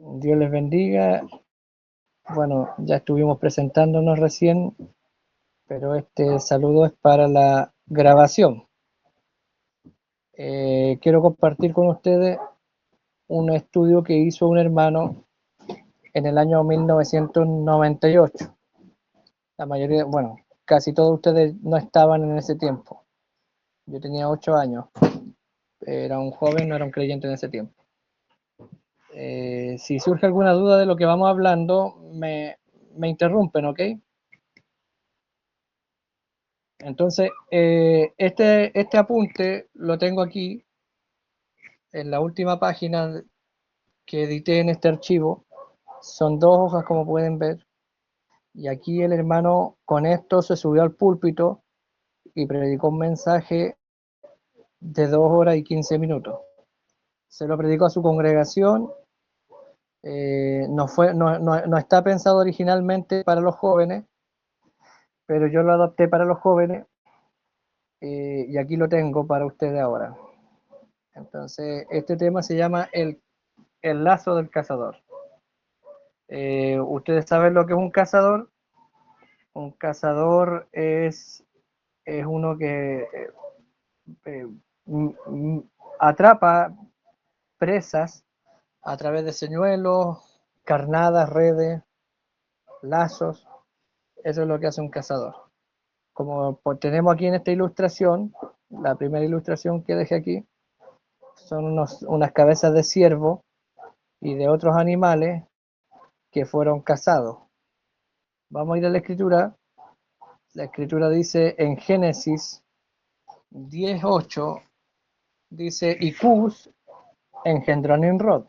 Dios les bendiga. Bueno, ya estuvimos presentándonos recién, pero este saludo es para la grabación. Quiero compartir con ustedes un estudio que hizo un hermano en el año 1998. La mayoría, bueno, casi todos ustedes no estaban en ese tiempo. Yo tenía 8 años, era un joven, no era un creyente en ese tiempo. Si surge alguna duda de lo que vamos hablando, me interrumpen, ¿ok? Entonces, este apunte lo tengo aquí en la última página que edité en este archivo. Son 2 hojas, como pueden ver. Y aquí el hermano con esto se subió al púlpito y predicó un mensaje de 2 horas y 15 minutos. Se lo predicó a su congregación. No está pensado originalmente para los jóvenes, pero yo lo adapté para los jóvenes y aquí lo tengo para ustedes ahora. Entonces, este tema se llama el lazo del cazador. ¿Ustedes saben lo que es un cazador? Un cazador es uno que eh, atrapa presas a través de señuelos, carnadas, redes, lazos. Eso es lo que hace un cazador. Como tenemos aquí en esta ilustración, la primera ilustración que dejé aquí, son unas cabezas de ciervo y de otros animales que fueron cazados. Vamos a ir a la escritura. La escritura dice en Génesis 10:8, dice, y Cus engendró a Nimrod,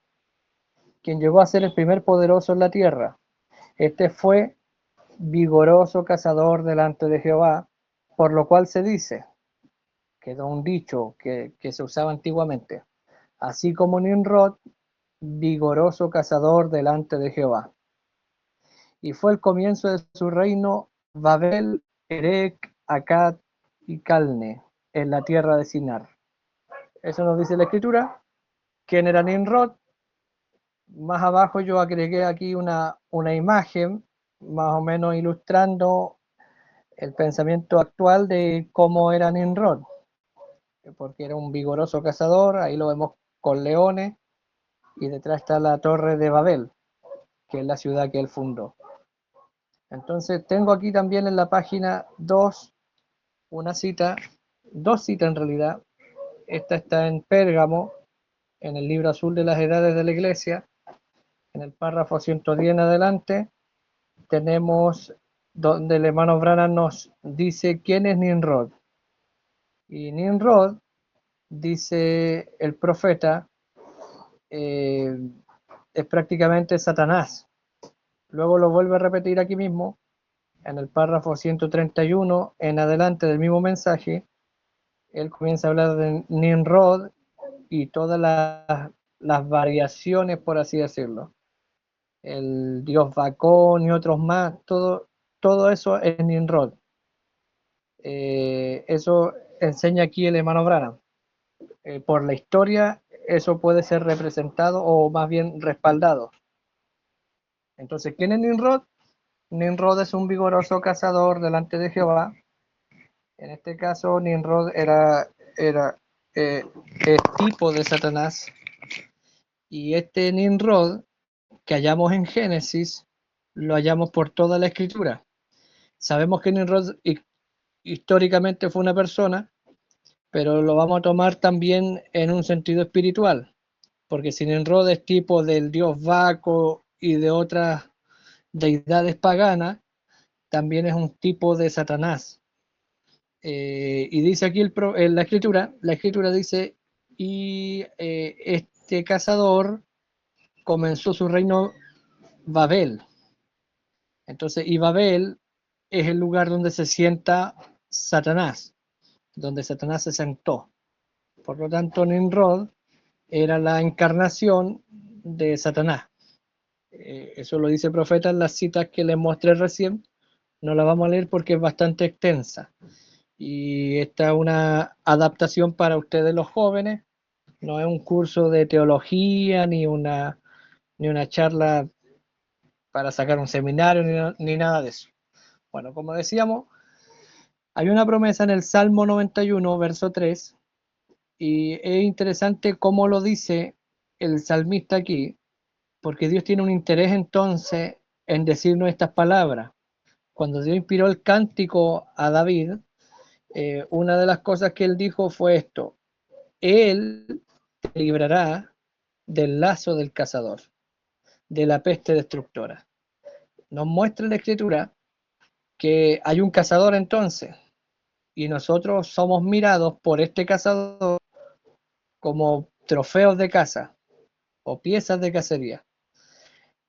quien llegó a ser el primer poderoso en la tierra. Este fue vigoroso cazador delante de Jehová, por lo cual se dice, quedó un dicho que se usaba antiguamente, así como Nimrod, vigoroso cazador delante de Jehová. Y fue el comienzo de su reino Babel, Erec, Akkad y Calne, en la tierra de Sinar. Eso nos dice la escritura. ¿Quién era Nimrod? Más abajo yo agregué aquí una imagen, más o menos ilustrando el pensamiento actual de cómo era Nimrod, porque era un vigoroso cazador, ahí lo vemos con leones, y detrás está la torre de Babel, que es la ciudad que él fundó. Entonces tengo aquí también en la página 2 una cita, 2 citas en realidad. Esta está en Pérgamo, en el libro azul de las edades de la iglesia, en el párrafo 110 en adelante, tenemos donde el hermano Branham nos dice quién es Nimrod. Y Nimrod, dice el profeta, es prácticamente Satanás. Luego lo vuelve a repetir aquí mismo, en el párrafo 131 en adelante del mismo mensaje. Él comienza a hablar de Nimrod y todas las variaciones, por así decirlo. El dios Bacón y otros más, todo eso es Nimrod. Eso enseña aquí el hermano Branham. Por la historia, eso puede ser representado o más bien respaldado. Entonces, ¿quién es Nimrod? Nimrod es un vigoroso cazador delante de Jehová. En este caso, Nimrod era el tipo de Satanás. Y este Nimrod que hallamos en Génesis, lo hallamos por toda la escritura. Sabemos que Nimrod históricamente fue una persona, pero lo vamos a tomar también en un sentido espiritual, porque si Nimrod es tipo del dios Baco y de otras deidades paganas, también es un tipo de Satanás. Y dice aquí en la escritura dice, y este cazador comenzó su reino Babel. Entonces, y Babel es el lugar donde se sienta Satanás, donde Satanás se sentó. Por lo tanto, Nimrod era la encarnación de Satanás. Eso lo dice el profeta en las citas que les mostré recién. No la vamos a leer porque es bastante extensa. Y esta es una adaptación para ustedes los jóvenes. No es un curso de teología ni una ni una charla para sacar un seminario, ni nada de eso. Bueno, como decíamos, hay una promesa en el Salmo 91, verso 3, y es interesante cómo lo dice el salmista aquí, porque Dios tiene un interés entonces en decirnos estas palabras. Cuando Dios inspiró el cántico a David, una de las cosas que él dijo fue esto: Él te librará del lazo del cazador, de la peste destructora. Nos muestra la escritura que hay un cazador entonces, y nosotros somos mirados por este cazador como trofeos de caza o piezas de cacería.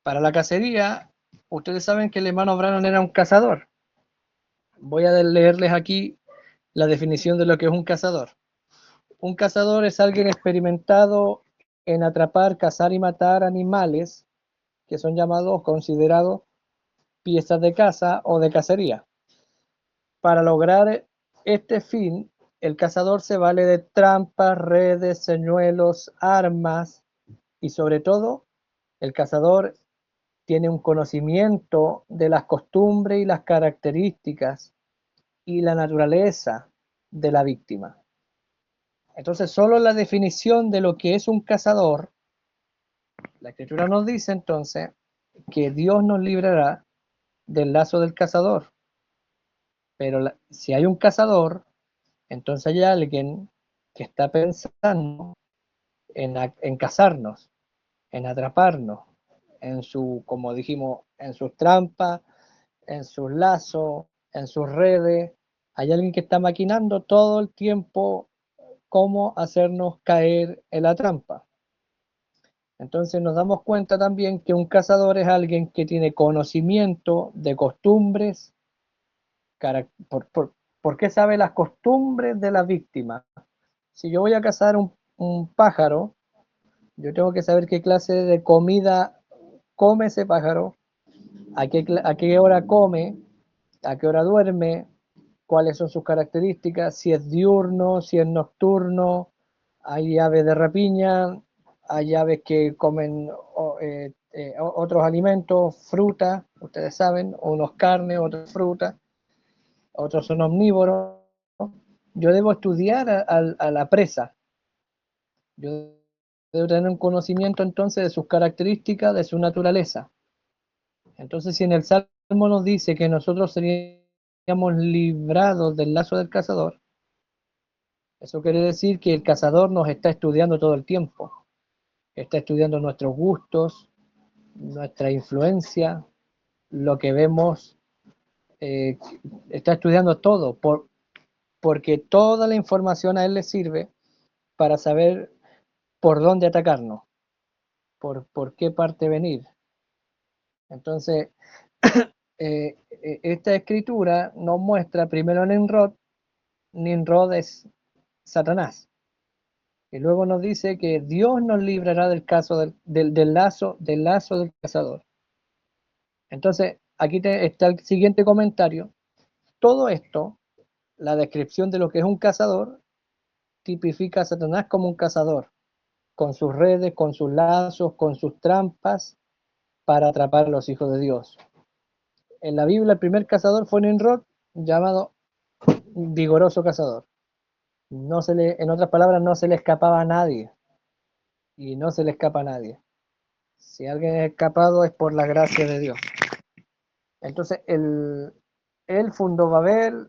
Para la cacería, ustedes saben que el hermano Branham era un cazador. Voy a leerles aquí la definición de lo que es un cazador. Un cazador es alguien experimentado en atrapar, cazar y matar animales que son llamados, considerados piezas de caza o de cacería. Para lograr este fin, el cazador se vale de trampas, redes, señuelos, armas y sobre todo, el cazador tiene un conocimiento de las costumbres y las características y la naturaleza de la víctima. Entonces, solo la definición de lo que es un cazador, la escritura nos dice entonces que Dios nos librará del lazo del cazador. Pero si hay un cazador, entonces hay alguien que está pensando en cazarnos, en atraparnos, en su, como dijimos, en sus trampas, en sus lazos, en sus redes. Hay alguien que está maquinando todo el tiempo cómo hacernos caer en la trampa. Entonces nos damos cuenta también que un cazador es alguien que tiene conocimiento de costumbres, por qué sabe las costumbres de la víctima. Si yo voy a cazar un pájaro, yo tengo que saber qué clase de comida come ese pájaro, a qué hora come, a qué hora duerme, cuáles son sus características, si es diurno, si es nocturno. Hay aves de rapiña, hay aves que comen otros alimentos, fruta, ustedes saben, unos carnes, otros fruta, otros son omnívoros. Yo debo estudiar a la presa, yo debo tener un conocimiento entonces de sus características, de su naturaleza. Entonces, si en el Salmo nos dice que nosotros seríamos librados del lazo del cazador, eso quiere decir que el cazador nos está estudiando todo el tiempo. Está estudiando nuestros gustos, nuestra influencia, lo que vemos, eh, está estudiando todo, porque toda la información a él le sirve para saber por dónde atacarnos, por qué parte venir. Entonces, esta escritura nos muestra primero a Nimrod. Nimrod es Satanás. Y luego nos dice que Dios nos librará del caso del lazo del cazador. Entonces, aquí está el siguiente comentario. Todo esto, la descripción de lo que es un cazador, tipifica a Satanás como un cazador, con sus redes, con sus lazos, con sus trampas, para atrapar a los hijos de Dios. En la Biblia, el primer cazador fue Nimrod, llamado vigoroso cazador. En otras palabras, no se le escapaba a nadie, y no se le escapa a nadie. Si alguien es escapado es por la gracia de Dios. Entonces, él fundó Babel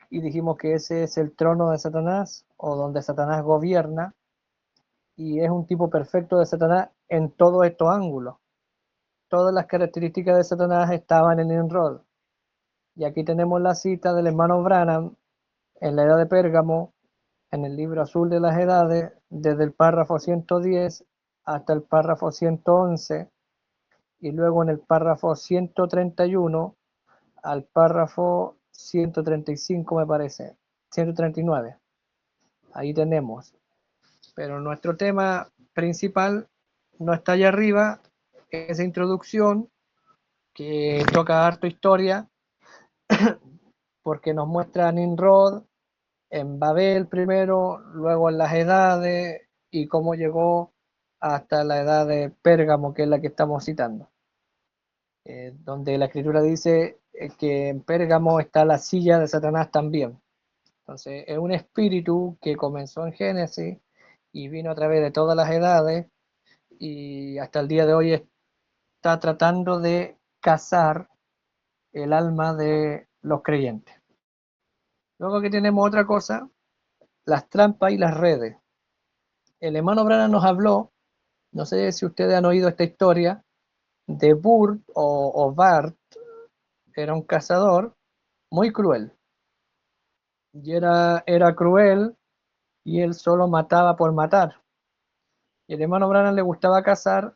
y dijimos que ese es el trono de Satanás o donde Satanás gobierna, y es un tipo perfecto de Satanás en todos estos ángulos. Todas las características de Satanás estaban en Nimrod. Y aquí tenemos la cita del hermano Branham en la edad de Pérgamo, en el libro azul de las edades, desde el párrafo 110 hasta el párrafo 111, y luego en el párrafo 131 al párrafo 135, me parece, 139. Ahí tenemos. Pero nuestro tema principal no está allá arriba, esa introducción que toca harto historia, porque nos muestra a Nimrod en Babel primero, luego en las edades y cómo llegó hasta la edad de Pérgamo, que es la que estamos citando, donde la escritura dice que en Pérgamo está la silla de Satanás también. Entonces, es un espíritu que comenzó en Génesis y vino a través de todas las edades y hasta el día de hoy está tratando de cazar el alma de los creyentes. Luego aquí tenemos otra cosa, las trampas y las redes. El hermano Branham nos habló, no sé si ustedes han oído esta historia, de Burt o Bart, era un cazador muy cruel. Y era cruel y él solo mataba por matar. Y el hermano Branham le gustaba cazar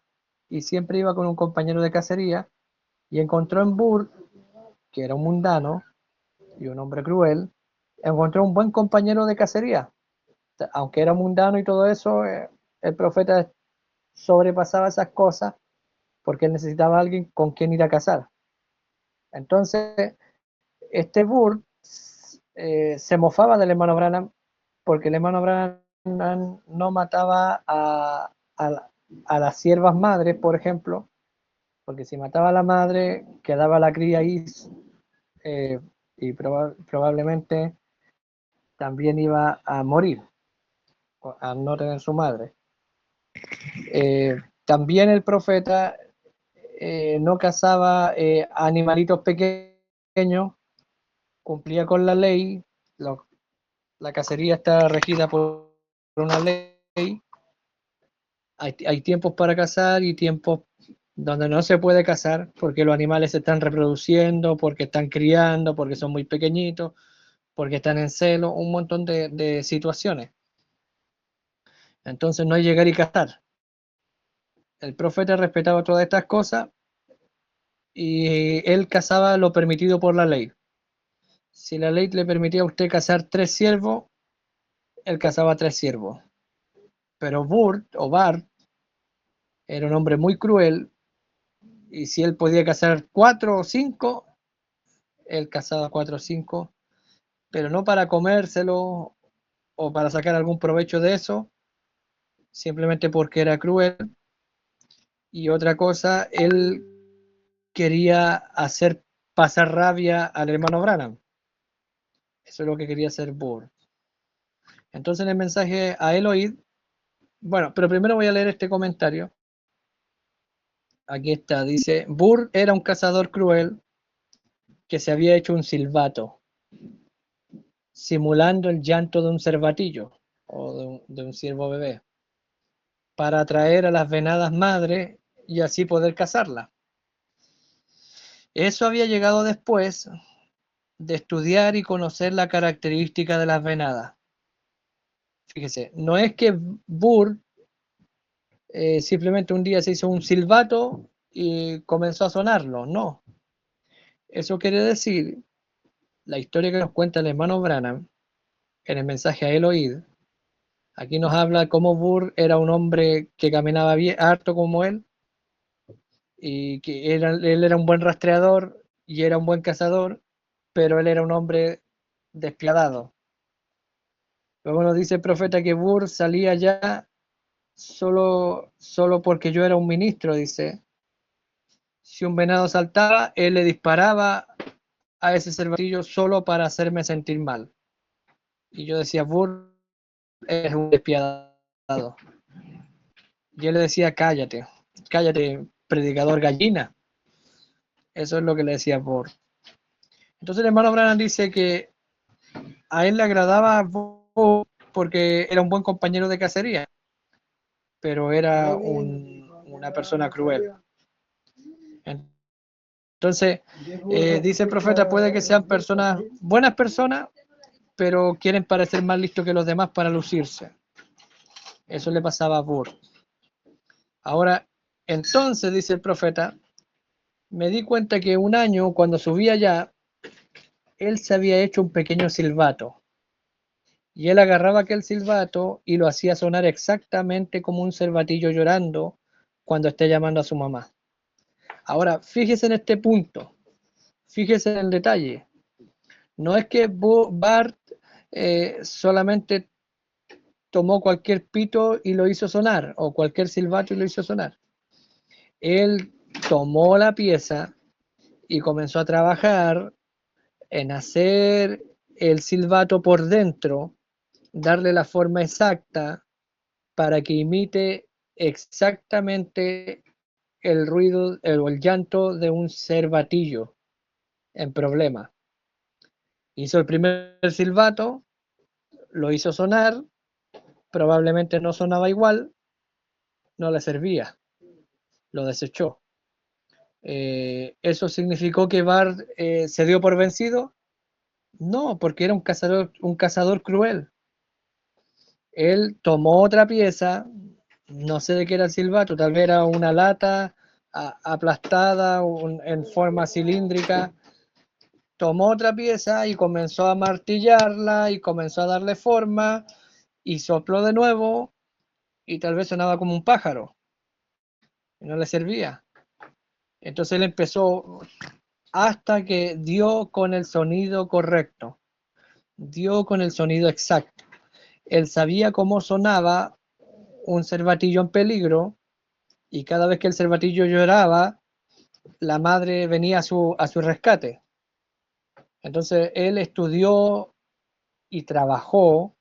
y siempre iba con un compañero de cacería y encontró en Burt, que era un mundano y un hombre cruel, encontró un buen compañero de cacería. Aunque era mundano y todo eso, el profeta sobrepasaba esas cosas porque él necesitaba a alguien con quien ir a cazar. Entonces, este Burt se mofaba del hermano Branham porque el hermano Branham no mataba a las siervas madres, por ejemplo, porque si mataba a la madre, quedaba la cría ahí eh, y probablemente también iba a morir al no tener su madre. También el profeta no cazaba animalitos pequeños, cumplía con la ley, la cacería está regida por una ley, hay tiempos para cazar y tiempos donde no se puede cazar porque los animales se están reproduciendo, porque están criando, porque son muy pequeñitos, porque están en celo, un montón de situaciones. Entonces no hay llegar y cazar. El profeta respetaba todas estas cosas y él cazaba lo permitido por la ley. Si la ley le permitía a usted cazar 3 ciervos, él cazaba 3 ciervos. Pero Burt o Bart era un hombre muy cruel y si él podía cazar 4 o 5, él cazaba 4 o 5, pero no para comérselo o para sacar algún provecho de eso, simplemente porque era cruel. Y otra cosa, él quería hacer pasar rabia al hermano Branham. Eso es lo que quería hacer Burt. Entonces en el mensaje a Eloid, bueno, pero primero voy a leer este comentario. Aquí está, dice, Burt era un cazador cruel que se había hecho un silbato, simulando el llanto de un cervatillo o de un ciervo bebé, para atraer a las venadas madres y así poder cazarla. Eso había llegado después de estudiar y conocer la característica de las venadas. Fíjese, no es que Burt simplemente un día se hizo un silbato y comenzó a sonarlo, no. Eso quiere decir, la historia que nos cuenta el hermano Branham en el mensaje a Eloid, aquí nos habla cómo Burt era un hombre que caminaba bien, harto como él, y que él era un buen rastreador y era un buen cazador, pero él era un hombre despiadado. Luego nos dice el profeta que Burt salía ya solo porque yo era un ministro, dice. Si un venado saltaba, él le disparaba a ese cervatillo solo para hacerme sentir mal. Y yo decía, Burt es un despiadado. Y él le decía, cállate, cállate, predicador gallina. Eso es lo que le decía Burt. Entonces el hermano Branham dice que a él le agradaba Burt porque era un buen compañero de cacería, pero era una persona cruel. Entonces, dice el profeta, puede que sean personas, buenas personas, pero quieren parecer más listos que los demás para lucirse. Eso le pasaba a Burt. Ahora, entonces, dice el profeta, me di cuenta que un año, cuando subía allá, él se había hecho un pequeño silbato. Y él agarraba aquel silbato y lo hacía sonar exactamente como un cervatillo llorando cuando esté llamando a su mamá. Ahora, fíjese en este punto, fíjese en el detalle. No es que Bart solamente tomó cualquier pito y lo hizo sonar, o cualquier silbato y lo hizo sonar. Él tomó la pieza y comenzó a trabajar en hacer el silbato por dentro, darle la forma exacta para que imite exactamente el ruido o el llanto de un cervatillo en problema. Hizo el primer silbato, lo hizo sonar, probablemente no sonaba igual, no le servía, lo desechó. ¿Eso significó que Bart se dio por vencido? No, porque era un cazador cruel. Él tomó otra pieza, no sé de qué era el silbato, tal vez era una lata aplastada en forma cilíndrica. Tomó otra pieza y comenzó a martillarla y comenzó a darle forma y sopló de nuevo y tal vez sonaba como un pájaro y no le servía. Entonces él empezó hasta que dio con el sonido correcto, dio con el sonido exacto. Él sabía cómo sonaba un cervatillo en peligro y cada vez que el cervatillo lloraba, la madre venía a su rescate. Entonces él estudió y trabajó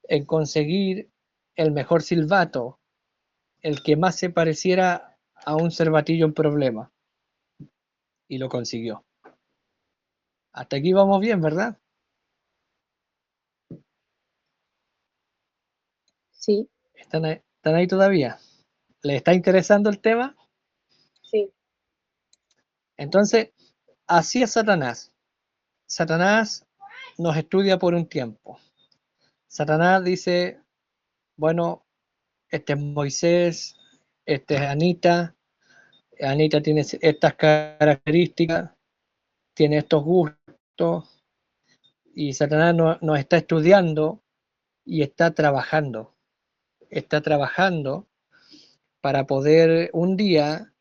en conseguir el mejor silbato, el que más se pareciera a un cervatillo en problema, y lo consiguió. Hasta aquí vamos bien, ¿verdad? Sí, ¿Están ahí todavía? ¿Les está interesando el tema? sí, Entonces, así es Satanás. Satanás nos estudia por un tiempo. Satanás dice, bueno, este es Moisés, este es Anita, Anita tiene estas características, tiene estos gustos, y Satanás nos está estudiando y está trabajando para poder un día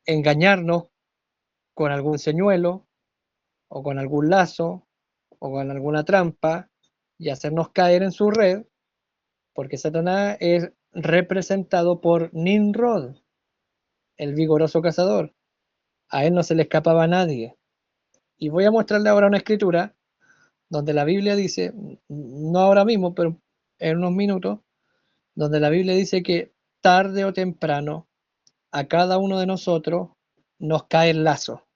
engañarnos con algún señuelo o con algún lazo o con alguna trampa y hacernos caer en su red, porque Satanás es representado por Nimrod, el vigoroso cazador. A él no se le escapaba a nadie. Y voy a mostrarle ahora una escritura donde la Biblia dice, no ahora mismo, pero en unos minutos, donde la Biblia dice que tarde o temprano a cada uno de nosotros nos cae el lazo.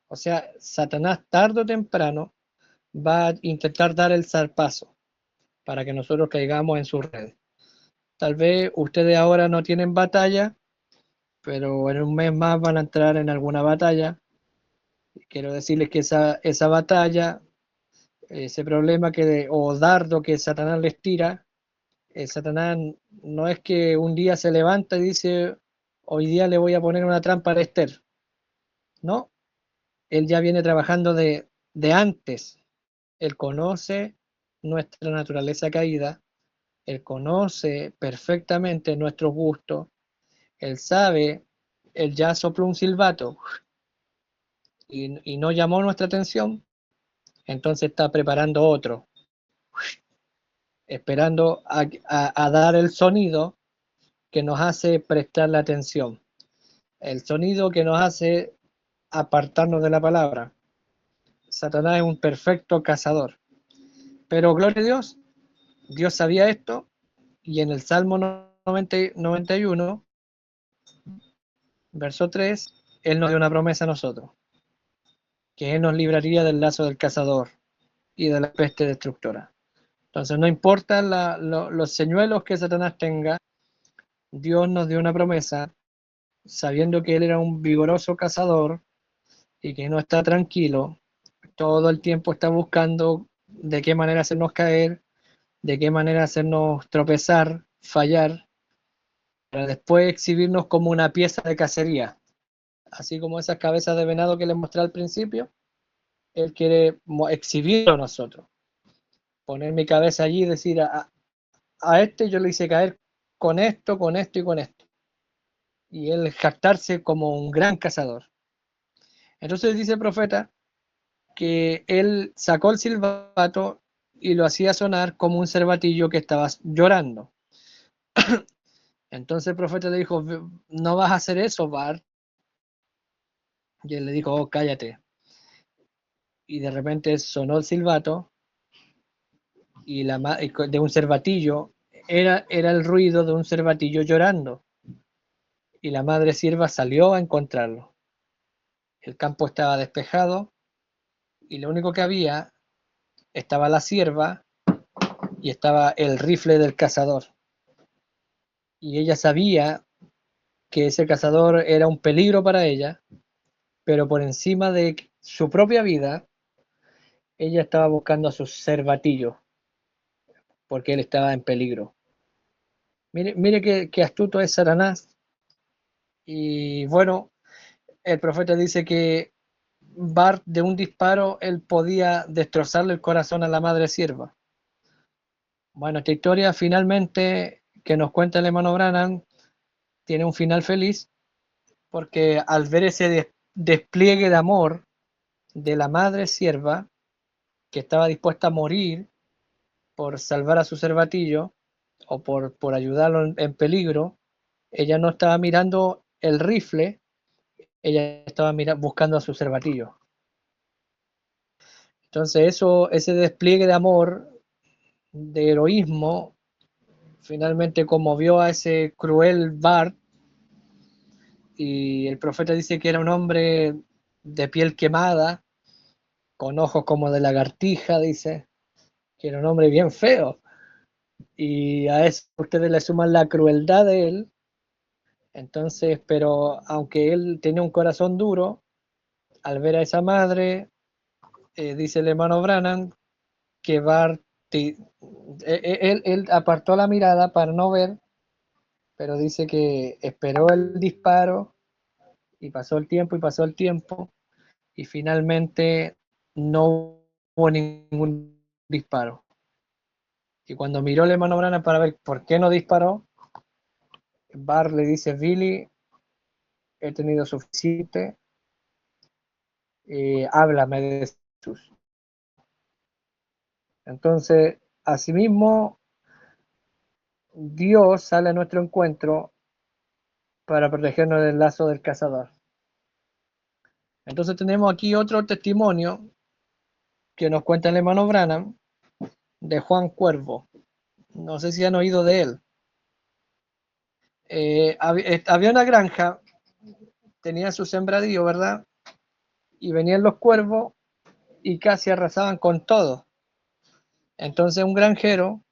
O sea, Satanás tarde o temprano va a intentar dar el zarpazo para que nosotros caigamos en su red. Tal vez ustedes ahora no tienen batalla, pero en un mes más van a entrar en alguna batalla. Quiero decirles que esa batalla, ese problema o dardo que Satanás les tira, Satanás no es que un día se levanta y dice, hoy día le voy a poner una trampa a Esther. No, él ya viene trabajando de antes. Él conoce nuestra naturaleza caída, él conoce perfectamente nuestros gustos, él sabe, él ya sopló un silbato y no llamó nuestra atención, entonces está preparando otro, esperando a dar el sonido que nos hace prestar la atención, el sonido que nos hace apartarnos de la palabra. Satanás es un perfecto cazador. Pero gloria a Dios, Dios sabía esto y en el Salmo 91, verso 3, Él nos dio una promesa a nosotros, que Él nos libraría del lazo del cazador y de la peste destructora. Entonces no importa los señuelos que Satanás tenga, Dios nos dio una promesa, sabiendo que Él era un vigoroso cazador y que no está tranquilo, todo el tiempo está buscando de qué manera hacernos caer, de qué manera hacernos tropezar, fallar, para después exhibirnos como una pieza de cacería. Así como esas cabezas de venado que les mostré al principio, Él quiere exhibirlo a nosotros, poner mi cabeza allí y decir, a este yo le hice caer con esto, con esto y con esto. Y Él jactarse como un gran cazador. Entonces dice el profeta que Él sacó el silbato y lo hacía sonar como un cervatillo que estaba llorando. Entonces el profeta le dijo, no vas a hacer eso, Bart. Y él le dijo, oh, cállate. Y de repente sonó el silbato y de un cervatillo, era el ruido de un cervatillo llorando. Y la madre sierva salió a encontrarlo. El campo estaba despejado y lo único que había estaba la sierva y estaba el rifle del cazador. Y ella sabía que ese cazador era un peligro para ella, pero por encima de su propia vida, ella estaba buscando a su cervatillo, porque él estaba en peligro. Mire qué astuto es Satanás. Y bueno, el profeta dice que Bart, de un disparo, él podía destrozarle el corazón a la madre sierva. Bueno, esta historia finalmente que nos cuenta el hermano Branham tiene un final feliz, porque al ver ese despliegue de amor de la madre sierva, que estaba dispuesta a morir por salvar a su cervatillo o por ayudarlo en peligro, ella no estaba mirando el rifle, ella estaba buscando a su cervatillo. Entonces ese despliegue de amor, de heroísmo, finalmente conmovió a ese cruel Bart, y el profeta dice que era un hombre de piel quemada, con ojos como de lagartija, dice, que era un hombre bien feo. Y a eso ustedes le suman la crueldad de él. Entonces, pero aunque él tenía un corazón duro, al ver a esa madre, dice el hermano Branham que Bart, él apartó la mirada para no ver, pero dice que esperó el disparo y pasó el tiempo y pasó el tiempo y finalmente no hubo ningún disparo. Y cuando miró el hermano Branham para ver por qué no disparó, Bart le dice, Billy, he tenido suficiente, háblame de Jesús. Entonces, asimismo, Dios sale a nuestro encuentro para protegernos del lazo del cazador. Entonces tenemos aquí otro testimonio que nos cuenta el hermano Branham de Juan Cuervo. No sé si han oído de él. Había una granja, tenía su sembradío, ¿verdad? Y venían los cuervos y casi arrasaban con todo. Entonces un granjero,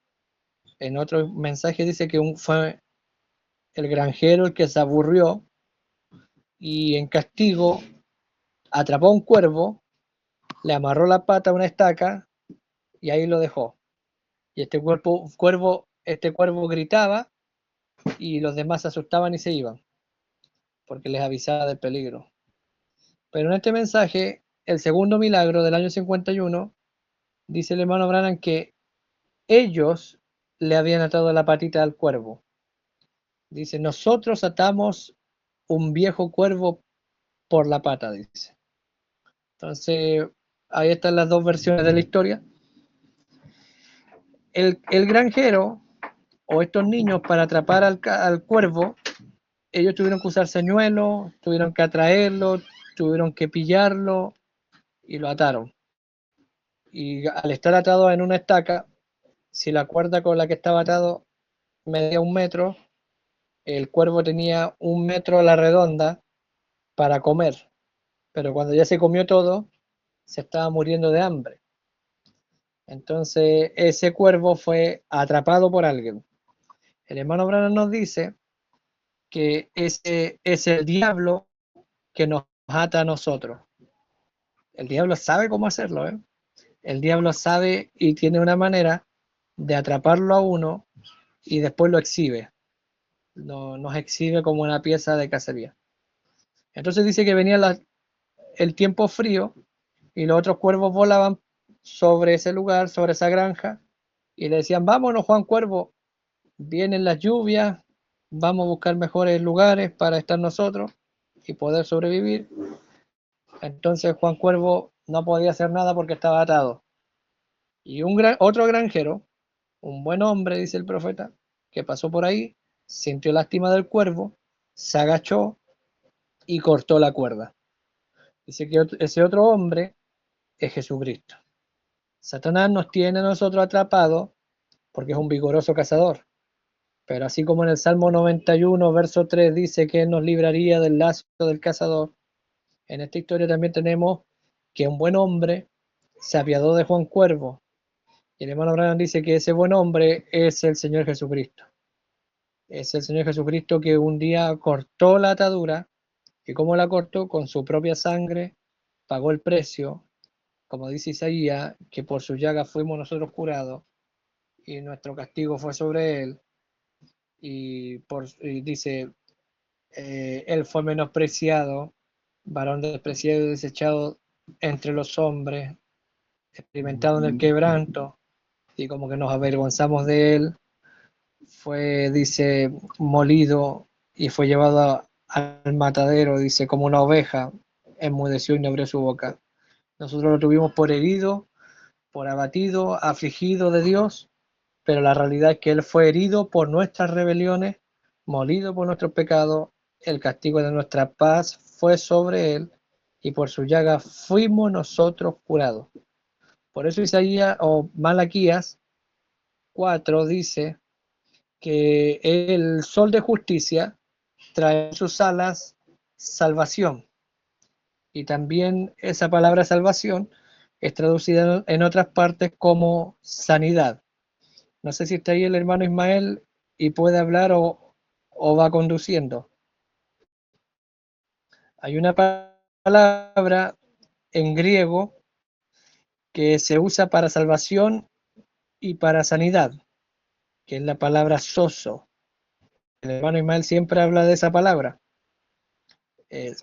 en otro mensaje dice que fue el granjero el que se aburrió y en castigo atrapó a un cuervo, le amarró la pata a una estaca y ahí lo dejó. Y este cuervo gritaba y los demás se asustaban y se iban, porque les avisaba del peligro. Pero en este mensaje, el segundo milagro del año 51, dice el hermano Branham que ellos le habían atado la patita al cuervo. Dice, nosotros atamos un viejo cuervo por la pata, dice. Entonces, ahí están las dos versiones de la historia. El granjero o estos niños para atrapar al cuervo, ellos tuvieron que usar señuelos, tuvieron que atraerlo, tuvieron que pillarlo y lo ataron. Y al estar atado en una estaca, si la cuerda con la que estaba atado medía 1 metro, el cuervo tenía 1 metro a la redonda para comer. Pero cuando ya se comió todo, se estaba muriendo de hambre. Entonces ese cuervo fue atrapado por alguien. El hermano Branham nos dice que ese es el diablo que nos ata a nosotros. El diablo sabe cómo hacerlo, ¿eh? El diablo sabe y tiene una manera de atraparlo a uno y después lo exhibe. Nos exhibe como una pieza de cacería. Entonces dice que venía el tiempo frío y los otros cuervos volaban sobre ese lugar, sobre esa granja, y le decían, vámonos Juan Cuervo, vienen las lluvias, vamos a buscar mejores lugares para estar nosotros y poder sobrevivir. Entonces Juan Cuervo no podía hacer nada porque estaba atado. Y otro granjero, un buen hombre, dice el profeta, que pasó por ahí, sintió lástima del cuervo, se agachó y cortó la cuerda. Dice que ese otro hombre es Jesucristo. Satanás nos tiene a nosotros atrapados porque es un vigoroso cazador. Pero así como en el Salmo 91, verso 3, dice que nos libraría del lazo del cazador, en esta historia también tenemos que un buen hombre se apiadó de Juan Cuervo. Y el hermano Branham dice que ese buen hombre es el Señor Jesucristo. Es el Señor Jesucristo que un día cortó la atadura. ¿Y cómo la cortó? Con su propia sangre, pagó el precio, como dice Isaías, que por su llaga fuimos nosotros curados y nuestro castigo fue sobre él. Y dice, él fue menospreciado, varón despreciado y desechado entre los hombres, experimentado en el quebranto, y como que nos avergonzamos de él, fue, dice, molido y fue llevado al matadero, dice, como una oveja, enmudeció y no abrió su boca. Nosotros lo tuvimos por herido, por abatido, afligido de Dios, pero la realidad es que Él fue herido por nuestras rebeliones, molido por nuestros pecados, el castigo de nuestra paz fue sobre Él, y por su llaga fuimos nosotros curados. Por eso Isaías o Malaquías 4 dice que el sol de justicia trae en sus alas salvación. Y también esa palabra salvación es traducida en otras partes como sanidad. No sé si está ahí el hermano Ismael y puede hablar o va conduciendo. Hay una palabra en griego que se usa para salvación y para sanidad, que es la palabra soso. El hermano Ismael siempre habla de esa palabra,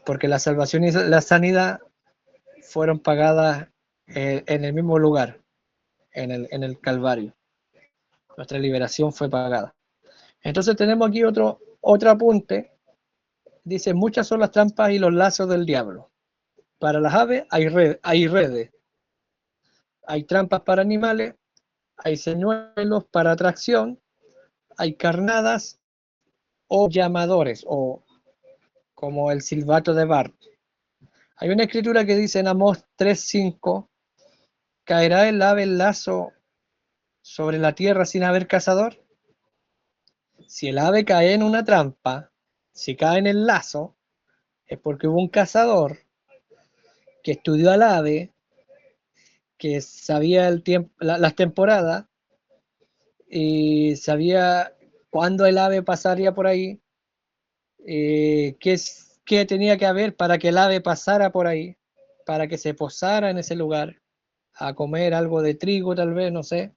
porque la salvación y la sanidad fueron pagadas en el mismo lugar, en el Calvario. Nuestra liberación fue pagada. Entonces tenemos aquí otro apunte. Dice, muchas son las trampas y los lazos del diablo. Para las aves hay redes, hay trampas para animales, hay señuelos para atracción, hay carnadas o llamadores, o como el silbato de Bart. Hay una escritura que dice en Amós 3:5, ¿caerá el ave el lazo sobre la tierra sin haber cazador? Si el ave cae en una trampa, si cae en el lazo, es porque hubo un cazador que estudió al ave, que sabía el tiempo, las temporadas, y sabía cuándo el ave pasaría por ahí, qué tenía que haber para que el ave pasara por ahí, para que se posara en ese lugar, a comer algo de trigo tal vez, no sé.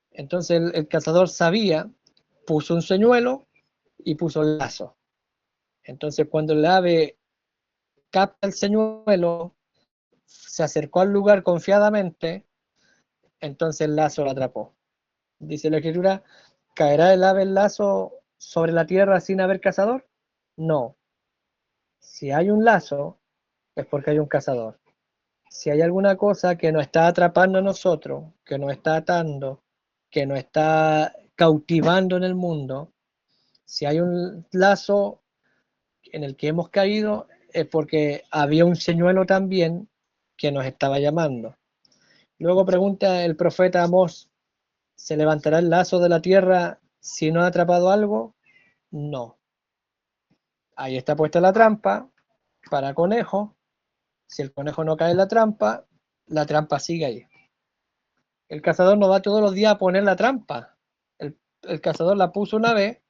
Entonces el cazador sabía, puso un señuelo y puso el lazo. Entonces cuando el ave capta el señuelo, se acercó al lugar confiadamente, entonces el lazo lo atrapó. Dice la escritura, ¿caerá el ave el lazo sobre la tierra sin haber cazador? No. Si hay un lazo, es porque hay un cazador. Si hay alguna cosa que nos está atrapando a nosotros, que nos está atando, que nos está cautivando en el mundo, si hay un lazo en el que hemos caído, es porque había un señuelo también que nos estaba llamando. Luego pregunta el profeta Amós, ¿se levantará el lazo de la tierra si no ha atrapado algo? No. Ahí está puesta la trampa para conejo. Si el conejo no cae en la trampa sigue ahí. El cazador no va todos los días a poner la trampa. El cazador la puso una vez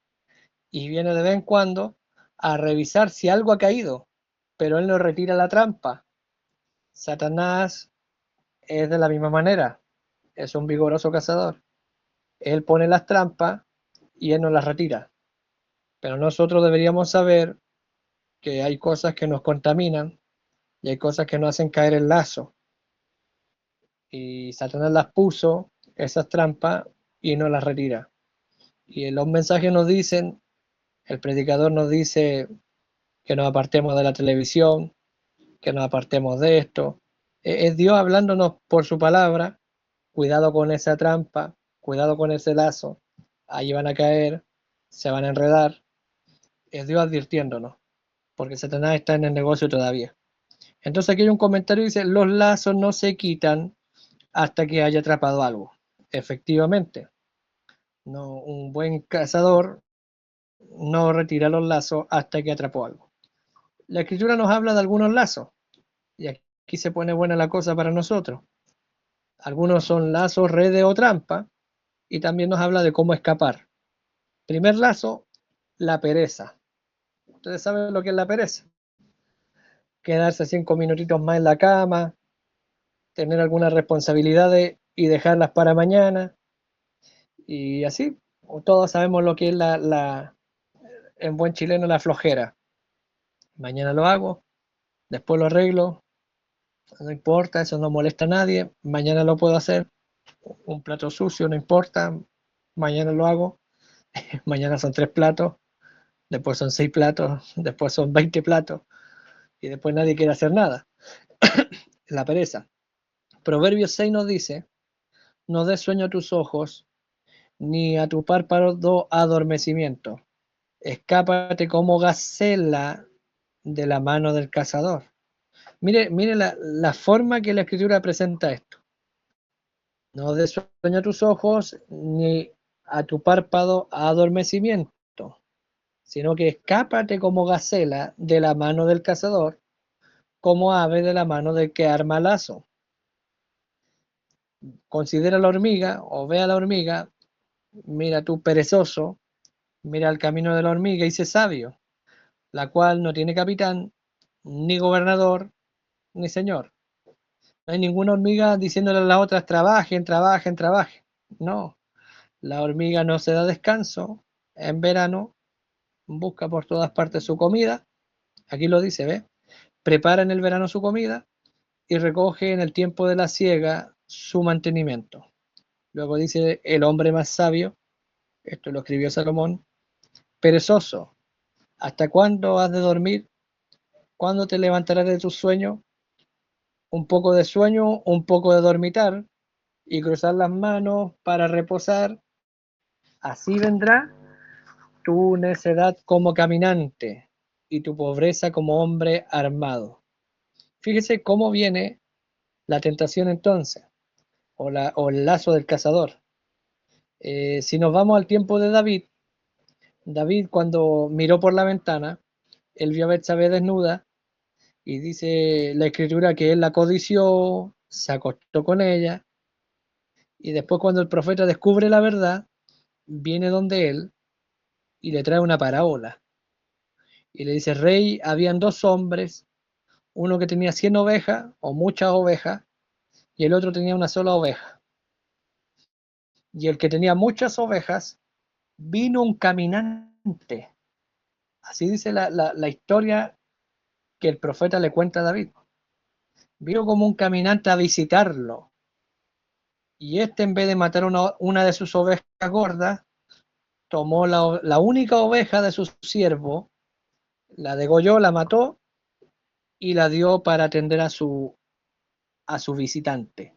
y viene de vez en cuando a revisar si algo ha caído, pero él no retira la trampa. Satanás es de la misma manera, es un vigoroso cazador. Él pone las trampas y él no las retira. Pero nosotros deberíamos saber que hay cosas que nos contaminan y hay cosas que nos hacen caer el lazo. Y Satanás las puso, esas trampas, y no las retira. Y los mensajes nos dicen, el predicador nos dice que nos apartemos de la televisión, que nos apartemos de esto. Es Dios hablándonos por su palabra cuidado con esa trampa, cuidado con ese lazo, ahí van a caer, se van a enredar. Es Dios advirtiéndonos, porque Satanás está en el negocio todavía. Entonces aquí hay un comentario que dice, los lazos no se quitan hasta que haya atrapado algo. Efectivamente, no, un buen cazador no retira los lazos hasta que atrapó algo. La escritura nos habla de algunos lazos, y aquí se pone buena la cosa para nosotros. Algunos son lazos, redes o trampa, y también nos habla de cómo escapar. Primer lazo, la pereza. Ustedes saben lo que es la pereza. Quedarse 5 minutitos más en la cama, tener algunas responsabilidades y dejarlas para mañana. Y así, todos sabemos lo que es en buen chileno, la flojera. Mañana lo hago, después lo arreglo, no importa, eso no molesta a nadie, mañana lo puedo hacer, un plato sucio, no importa, mañana lo hago, mañana son 3 platos, después son 6 platos, después son 20 platos, y después nadie quiere hacer nada. La pereza. Proverbios 6 nos dice, no des sueño a tus ojos, ni a tu párpado adormecimiento. Escápate como gacela de la mano del cazador. Mire la forma que la escritura presenta esto. No des sueño a tus ojos, ni a tu párpado adormecimiento, sino que escápate como gacela de la mano del cazador, como ave de la mano del que arma lazo. Considera la hormiga o ve a la hormiga, mira tú perezoso, mira el camino de la hormiga y sé sabio, la cual no tiene capitán, ni gobernador, ni señor. No hay ninguna hormiga diciéndole a las otras trabajen, trabajen, trabajen. No, la hormiga no se da descanso. En verano busca por todas partes su comida. Aquí lo dice, ¿ve? Prepara en el verano su comida y recoge en el tiempo de la siega su mantenimiento. Luego dice el hombre más sabio, esto lo escribió Salomón, perezoso, ¿hasta cuándo has de dormir? ¿Cuándo te levantarás de tu sueño? Un poco de sueño, un poco de dormitar y cruzar las manos para reposar. Así vendrá tu necedad como caminante y tu pobreza como hombre armado. Fíjese cómo viene la tentación entonces, o el lazo del cazador. Si nos vamos al tiempo de David, David cuando miró por la ventana, él vio a Betsabé desnuda y dice la escritura que él la codició, se acostó con ella y después cuando el profeta descubre la verdad, viene donde él y le trae una parábola y le dice, rey, habían 2 hombres, uno que tenía 100 ovejas o muchas ovejas y el otro tenía una sola oveja. Y el que tenía muchas ovejas, vino un caminante. Así dice la historia que el profeta le cuenta a David. Vino como un caminante a visitarlo. Y este, en vez de matar una de sus ovejas gordas, tomó la única oveja de su siervo, la degolló, la mató y la dio para atender a su visitante.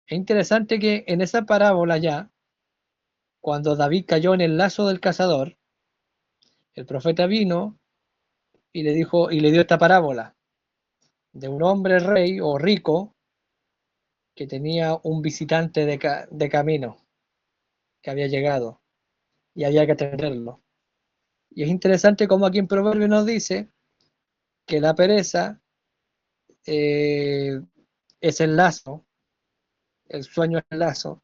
Es interesante que en esa parábola ya, cuando David cayó en el lazo del cazador, el profeta vino y le dijo y le dio esta parábola de un hombre rey o rico que tenía un visitante de camino que había llegado y había que atenderlo. Y es interesante como aquí en Proverbio nos dice que la pereza eh, es el sueño es el lazo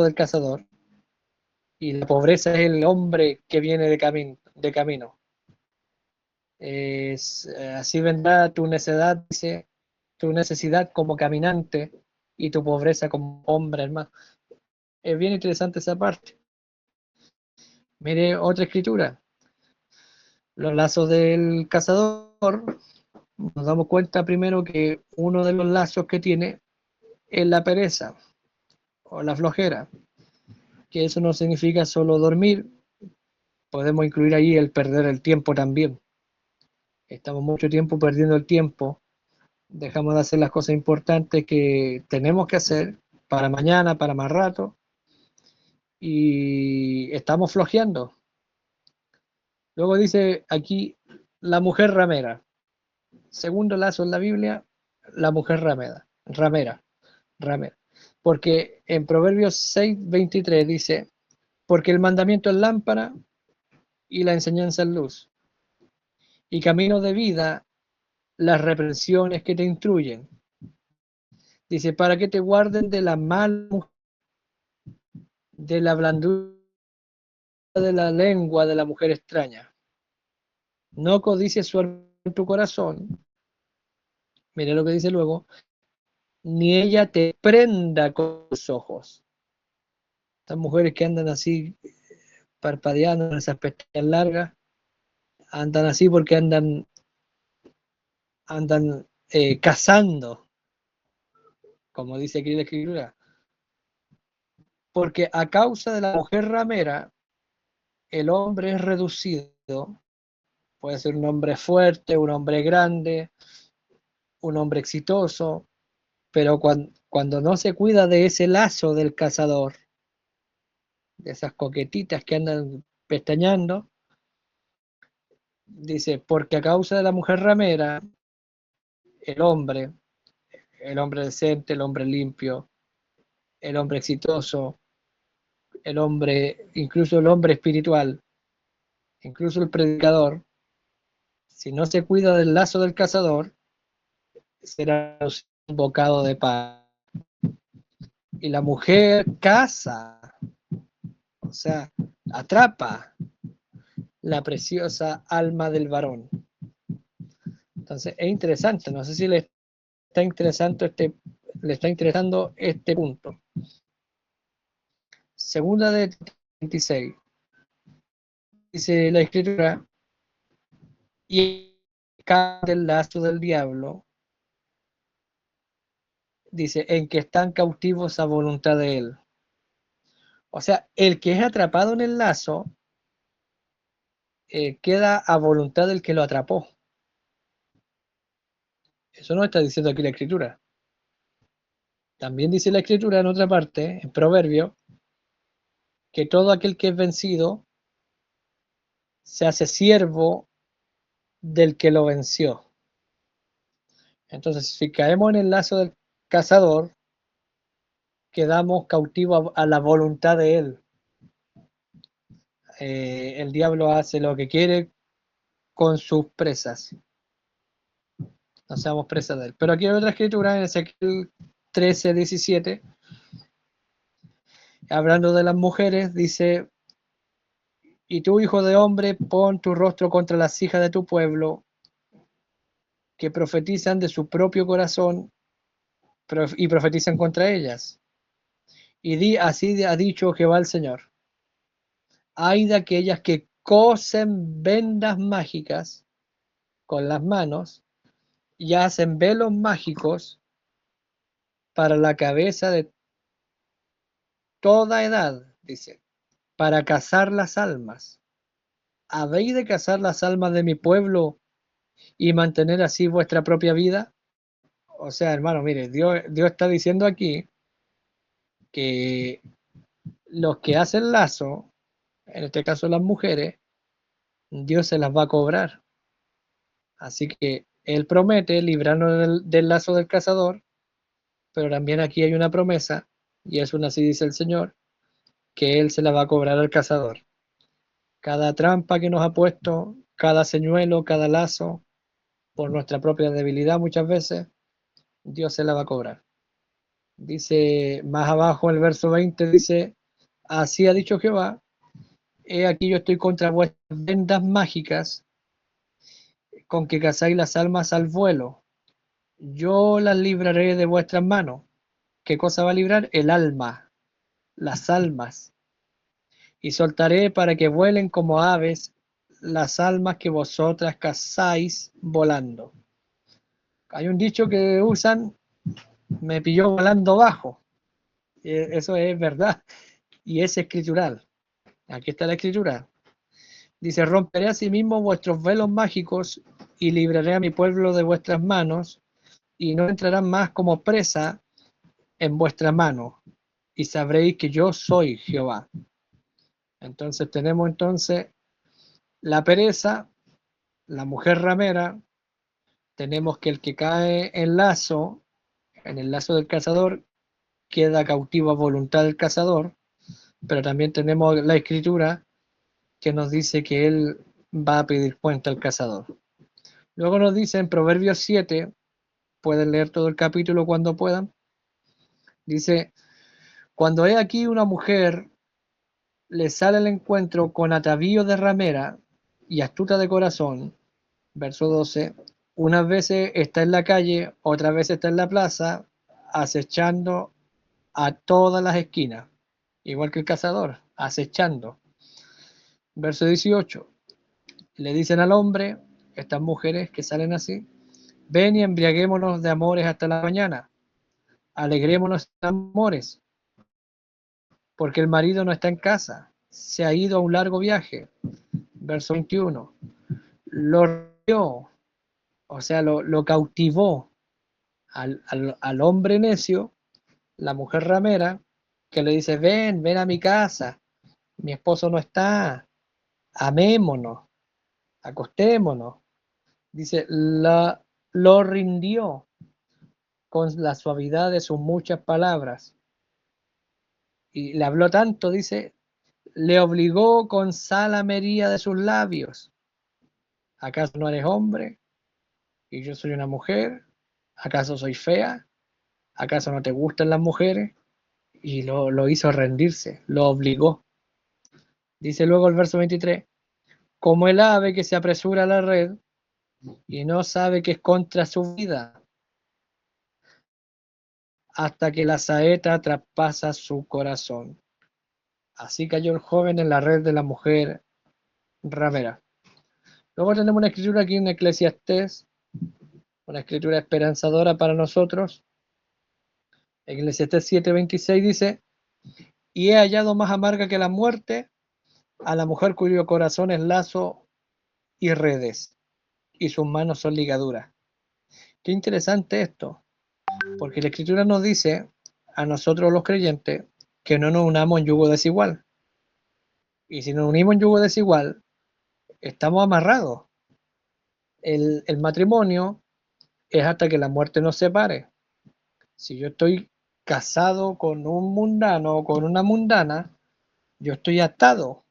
del cazador, y la pobreza es el hombre que viene de camino. Así vendrá tu necedad, dice, tu necesidad como caminante y tu pobreza como hombre, hermano. Es bien interesante esa parte. Mire otra escritura, los lazos del cazador. Nos damos cuenta primero que uno de los lazos que tiene es la pereza o la flojera, que eso no significa solo dormir, podemos incluir ahí el perder el tiempo también. Estamos mucho tiempo perdiendo el tiempo dejamos de hacer las cosas importantes que tenemos que hacer para mañana, para más rato, y estamos flojeando. Luego dice aquí la mujer ramera. Segundo lazo en la Biblia, la mujer ramera. Porque en Proverbios 6:23 dice, porque el mandamiento es lámpara y la enseñanza es luz, y camino de vida las reprensiones que te instruyen. Dice, para que te guarden de la mala, de la blandura de la lengua de la mujer extraña. No codicies su en tu corazón, mire lo que dice luego, ni ella te prenda con sus ojos. Estas mujeres que andan así parpadeando en esas pestañas largas, andan así porque andan cazando, como dice aquí la escritura. Porque a causa de la mujer ramera, el hombre es reducido, puede ser un hombre fuerte, un hombre grande, un hombre exitoso, pero cuando no se cuida de ese lazo del cazador, de esas coquetitas que andan pestañando, dice, porque a causa de la mujer ramera, el hombre, el hombre decente, el hombre limpio, el hombre exitoso, el hombre, incluso el hombre espiritual, incluso el predicador, si no se cuida del lazo del cazador, será un bocado de paz. Y la mujer caza, o sea, atrapa la preciosa alma del varón. Entonces es interesante, no sé si le está interesando este punto. Segunda de 26, dice la escritura, y el lazo del diablo, dice, en que están cautivos a voluntad de él. O sea, el que es atrapado en el lazo queda a voluntad del que lo atrapó. Eso no está diciendo aquí la escritura. También dice la escritura en otra parte, en Proverbio, que todo aquel que es vencido se hace siervo del que lo venció. Entonces, si caemos en el lazo del cazador, quedamos cautivos a la voluntad de él. El diablo hace lo que quiere con sus presas. No seamos presas de él. Pero aquí hay otra escritura en Ezequiel 13:17, hablando de las mujeres, dice, y tú, hijo de hombre, pon tu rostro contra las hijas de tu pueblo, que profetizan de su propio corazón y profetizan contra ellas. Y di, así ha dicho Jehová el Señor. Hay de aquellas que cosen vendas mágicas con las manos y hacen velos mágicos para la cabeza de toda edad, dice, para cazar las almas. ¿Habéis de cazar las almas de mi pueblo y mantener así vuestra propia vida? O sea, hermano, mire, Dios está diciendo aquí que los que hacen lazo, en este caso las mujeres, Dios se las va a cobrar. Así que Él promete librarnos del lazo del cazador, pero también aquí hay una promesa, y es una así dice el Señor, que Él se la va a cobrar al cazador. Cada trampa que nos ha puesto, cada señuelo, cada lazo, por nuestra propia debilidad muchas veces, Dios se la va a cobrar. Dice más abajo el verso 20, dice, así ha dicho Jehová, he aquí yo estoy contra vuestras vendas mágicas, con que cazáis las almas al vuelo. Yo las libraré de vuestras manos. ¿Qué cosa va a librar? El alma, las almas. Y soltaré para que vuelen como aves las almas que vosotras cazáis volando. Hay un dicho que usan, me pilló volando bajo. Eso es verdad y es escritural. Aquí está la escritura. Dice, romperé asimismo vuestros velos mágicos y libraré a mi pueblo de vuestras manos y no entrarán más como presa en vuestra mano, y sabréis que yo soy Jehová. Entonces tenemos la pereza, la mujer ramera, tenemos que el que cae en el lazo del cazador, queda cautivo a voluntad del cazador, pero también tenemos la escritura que nos dice que él va a pedir cuenta al cazador. Luego nos dice en Proverbios 7, pueden leer todo el capítulo cuando puedan, dice, cuando he aquí una mujer le sale al encuentro con atavío de ramera y astuta de corazón, verso 12, unas veces está en la calle, otras veces está en la plaza, acechando a todas las esquinas, igual que el cazador, acechando. Verso 18, le dicen al hombre, estas mujeres que salen así, ven y embriaguémonos de amores hasta la mañana, alegrémonos de amores, porque el marido no está en casa, se ha ido a un largo viaje. Verso 21, lo rió, o sea, lo cautivó al hombre necio, la mujer ramera, que le dice, ven a mi casa, mi esposo no está, amémonos, acostémonos. Dice, lo rindió con la suavidad de sus muchas palabras. Y le habló tanto, dice, le obligó con salamería de sus labios. ¿Acaso no eres hombre y yo soy una mujer? ¿Acaso soy fea? ¿Acaso no te gustan las mujeres? Y lo hizo rendirse, lo obligó. Dice luego el verso 23, como el ave que se apresura a la red y no sabe que es contra su vida, hasta que la saeta traspasa su corazón. Así cayó el joven en la red de la mujer ramera. Luego tenemos una escritura aquí en Eclesiastés, una escritura esperanzadora para nosotros. Eclesiastés 7:26 dice, y he hallado más amarga que la muerte a la mujer cuyo corazón es lazo y redes, y sus manos son ligaduras. Qué interesante esto, porque la escritura nos dice a nosotros los creyentes que no nos unamos en yugo desigual. Y si nos unimos en yugo desigual, estamos amarrados. El matrimonio es hasta que la muerte nos separe. Si yo estoy casado con un mundano o con una mundana, yo estoy atado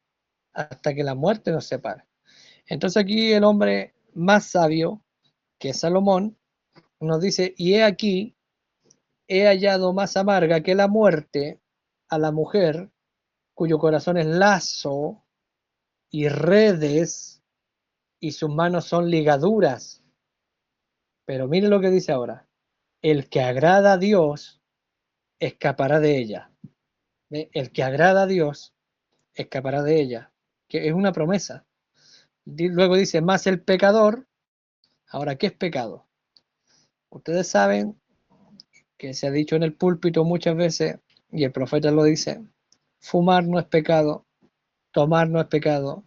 hasta que la muerte nos separe. Entonces aquí el hombre más sabio, que es Salomón, nos dice, y he aquí, he hallado más amarga que la muerte a la mujer cuyo corazón es lazo y redes y sus manos son ligaduras. Pero mire lo que dice ahora, el que agrada a Dios escapará de ella. El que agrada a Dios escapará de ella, que es una promesa. Luego dice, más el pecador. Ahora, ¿qué es pecado? Ustedes saben que se ha dicho en el púlpito muchas veces, y el profeta lo dice, fumar no es pecado, tomar no es pecado,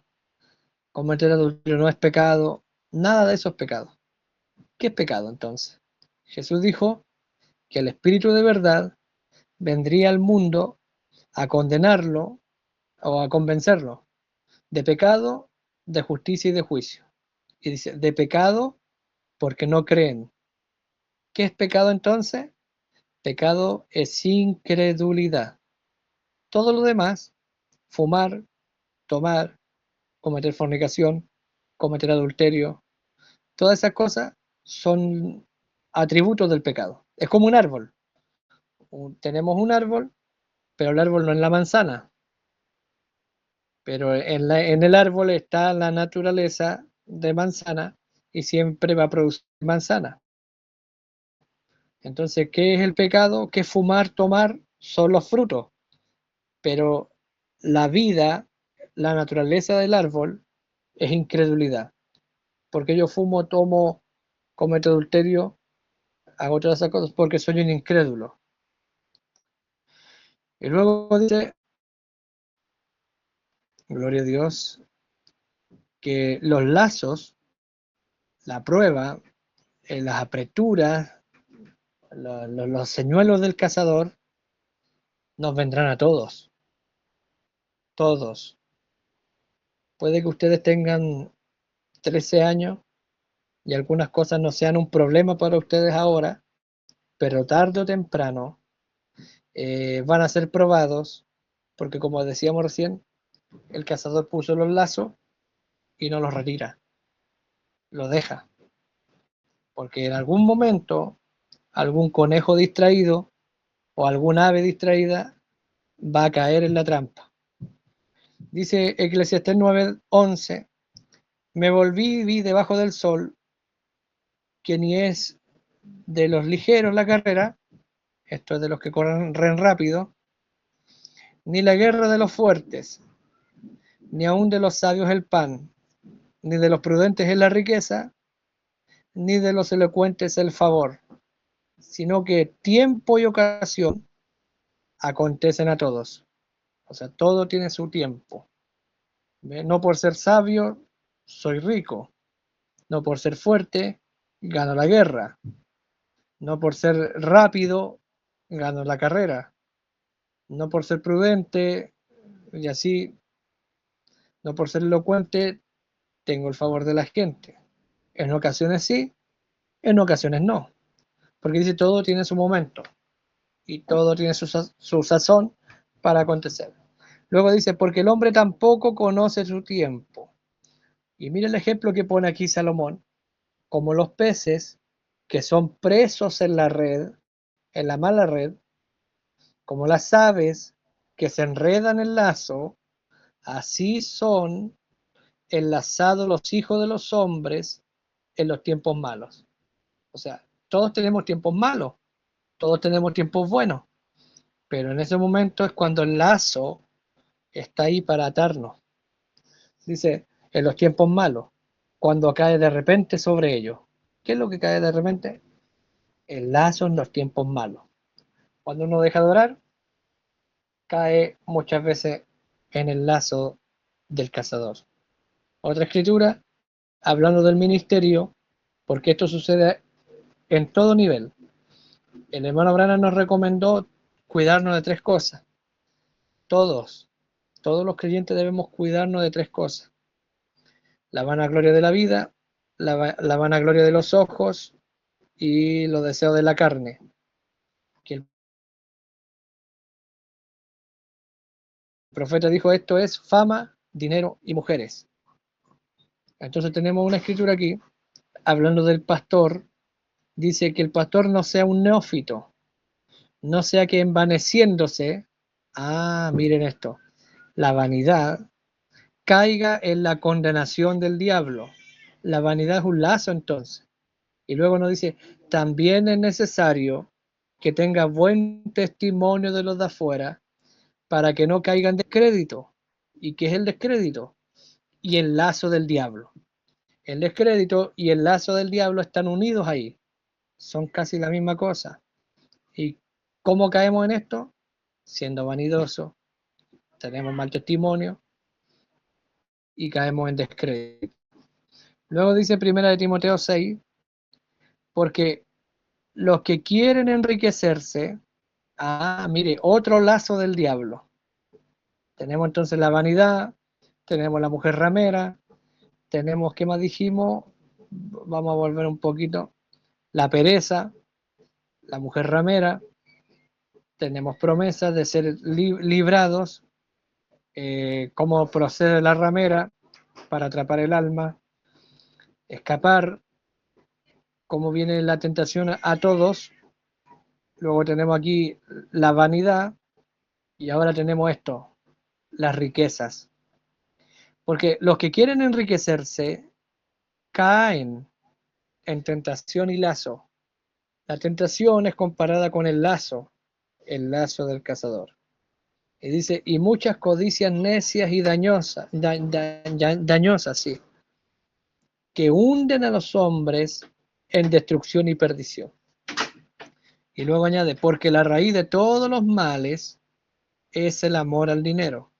cometer adulterio no es pecado, nada de eso es pecado. ¿Qué es pecado entonces? Jesús dijo que el Espíritu de verdad vendría al mundo a condenarlo o a convencerlo de pecado, de justicia y de juicio. Y dice, de pecado porque no creen. ¿Qué es pecado entonces? Pecado es incredulidad. Todo lo demás, fumar, tomar, cometer fornicación, cometer adulterio, todas esas cosas son atributos del pecado. Es como un árbol. Tenemos un árbol, pero el árbol no es la manzana. Pero en el árbol está la naturaleza de manzana y siempre va a producir manzana. Entonces, ¿qué es el pecado? ¿Qué es fumar, tomar? Son los frutos. Pero la vida, la naturaleza del árbol es incredulidad. Porque yo fumo, tomo, cometo adulterio, hago todas esas cosas porque soy un incrédulo. Y luego dice, gloria a Dios, que los lazos, la prueba, las apreturas, Los señuelos del cazador nos vendrán a todos, todos. Puede que ustedes tengan 13 años y algunas cosas no sean un problema para ustedes ahora, pero tarde o temprano van a ser probados, porque como decíamos recién, el cazador puso los lazos y no los retira, los deja, porque en algún momento algún conejo distraído o algún ave distraída va a caer en la trampa. Dice Eclesiastés 9:11, me volví y vi debajo del sol que ni es de los ligeros la carrera, esto es de los que corren rápido, ni la guerra de los fuertes, ni aun de los sabios el pan, ni de los prudentes es la riqueza, ni de los elocuentes el favor, sino que tiempo y ocasión acontecen a todos. O sea, todo tiene su tiempo. No por ser sabio soy rico, no por ser fuerte gano la guerra, no por ser rápido gano la carrera, no por ser prudente y así, no por ser elocuente tengo el favor de la gente. En ocasiones sí, en ocasiones no, porque dice todo tiene su momento y todo tiene su sazón para acontecer. Luego dice, porque el hombre tampoco conoce su tiempo. Y mira el ejemplo que pone aquí Salomón, como los peces que son presos en la red, en la mala red, como las aves que se enredan en el lazo, así son enlazados los hijos de los hombres en los tiempos malos. O sea, todos tenemos tiempos malos, todos tenemos tiempos buenos, pero en ese momento es cuando el lazo está ahí para atarnos. Dice, en los tiempos malos, cuando cae de repente sobre ellos. ¿Qué es lo que cae de repente? El lazo en los tiempos malos. Cuando uno deja de orar, cae muchas veces en el lazo del cazador. Otra escritura, hablando del ministerio, porque esto sucede en todo nivel. El hermano Branham nos recomendó cuidarnos de tres cosas. Todos los creyentes debemos cuidarnos de tres cosas. La vanagloria de la vida, la vanagloria de los ojos y los deseos de la carne. Que el profeta dijo esto es fama, dinero y mujeres. Entonces tenemos una escritura aquí, hablando del pastor, dice que el pastor no sea un neófito, no sea que envaneciéndose, miren esto, la vanidad caiga en la condenación del diablo. La vanidad es un lazo entonces. Y luego nos dice, también es necesario que tenga buen testimonio de los de afuera para que no caiga en descrédito. ¿Y qué es el descrédito? Y el lazo del diablo. El descrédito y el lazo del diablo están unidos ahí. Son casi la misma cosa. ¿Y cómo caemos en esto? Siendo vanidosos, tenemos mal testimonio y caemos en descrédito. Luego dice 1 Timoteo 6, porque los que quieren enriquecerse, mire, otro lazo del diablo. Tenemos entonces la vanidad, tenemos la mujer ramera, tenemos, ¿qué más dijimos? Vamos a volver un poquito. La pereza, la mujer ramera, tenemos promesas de ser librados, cómo procede la ramera para atrapar el alma, escapar, cómo viene la tentación a todos. Luego tenemos aquí la vanidad y ahora tenemos esto, las riquezas. Porque los que quieren enriquecerse caen en tentación y lazo. La tentación es comparada con el lazo del cazador. Y dice, y muchas codicias necias y dañosas, sí, que hunden a los hombres en destrucción y perdición. Y luego añade, porque la raíz de todos los males es el amor al dinero,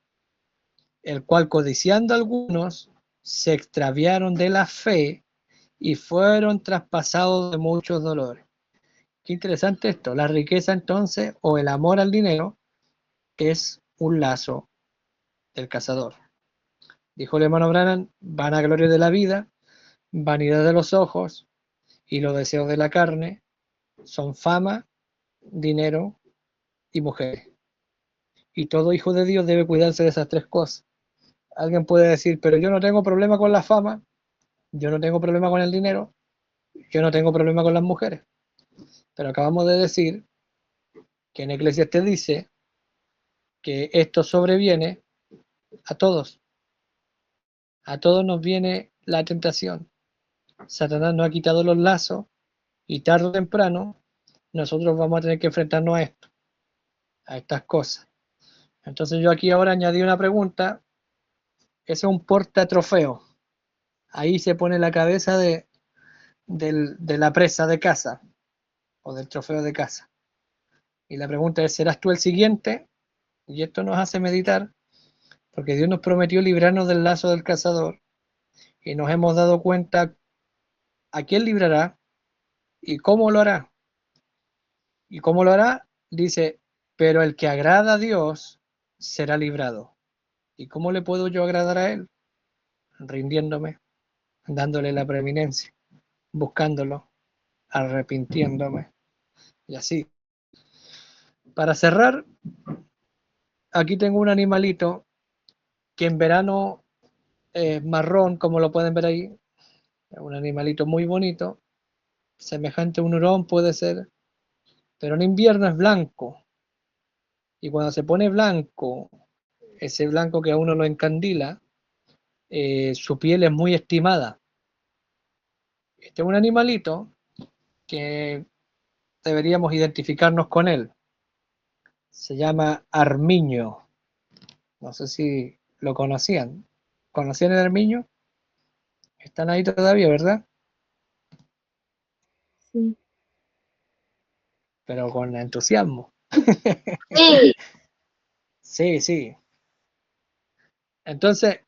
el cual codiciando algunos se extraviaron de la fe y fueron traspasados de muchos dolores. Qué interesante esto. La riqueza entonces, o el amor al dinero, es un lazo del cazador. Dijo el hermano Branham, vanagloria de la vida, vanidad de los ojos y los deseos de la carne son fama, dinero y mujeres. Y todo hijo de Dios debe cuidarse de esas tres cosas. Alguien puede decir, pero yo no tengo problema con la fama, yo no tengo problema con el dinero, yo no tengo problema con las mujeres. Pero acabamos de decir que en Eclesiastes dice que esto sobreviene a todos. A todos nos viene la tentación. Satanás nos ha quitado los lazos y tarde o temprano nosotros vamos a tener que enfrentarnos a esto, a estas cosas. Entonces yo aquí ahora añadí una pregunta. Ese es un portatrofeo. Ahí se pone la cabeza de la presa de caza o del trofeo de caza. Y la pregunta es, ¿serás tú el siguiente? Y esto nos hace meditar, porque Dios nos prometió librarnos del lazo del cazador y nos hemos dado cuenta a quién librará y cómo lo hará. ¿Y cómo lo hará? Dice, pero el que agrada a Dios será librado. ¿Y cómo le puedo yo agradar a Él? Rindiéndome, dándole la preeminencia, buscándolo, arrepintiéndome. Y así. Para cerrar, aquí tengo un animalito que en verano es marrón, como lo pueden ver ahí. Es un animalito muy bonito, semejante a un hurón puede ser, pero en invierno es blanco. Y cuando se pone blanco, ese blanco que a uno lo encandila, su piel es muy estimada. Este es un animalito que deberíamos identificarnos con él. Se llama armiño. No sé si lo conocían. ¿Conocían el armiño? Están ahí todavía, ¿verdad? Sí. Pero con entusiasmo. Sí. Sí, sí. Entonces,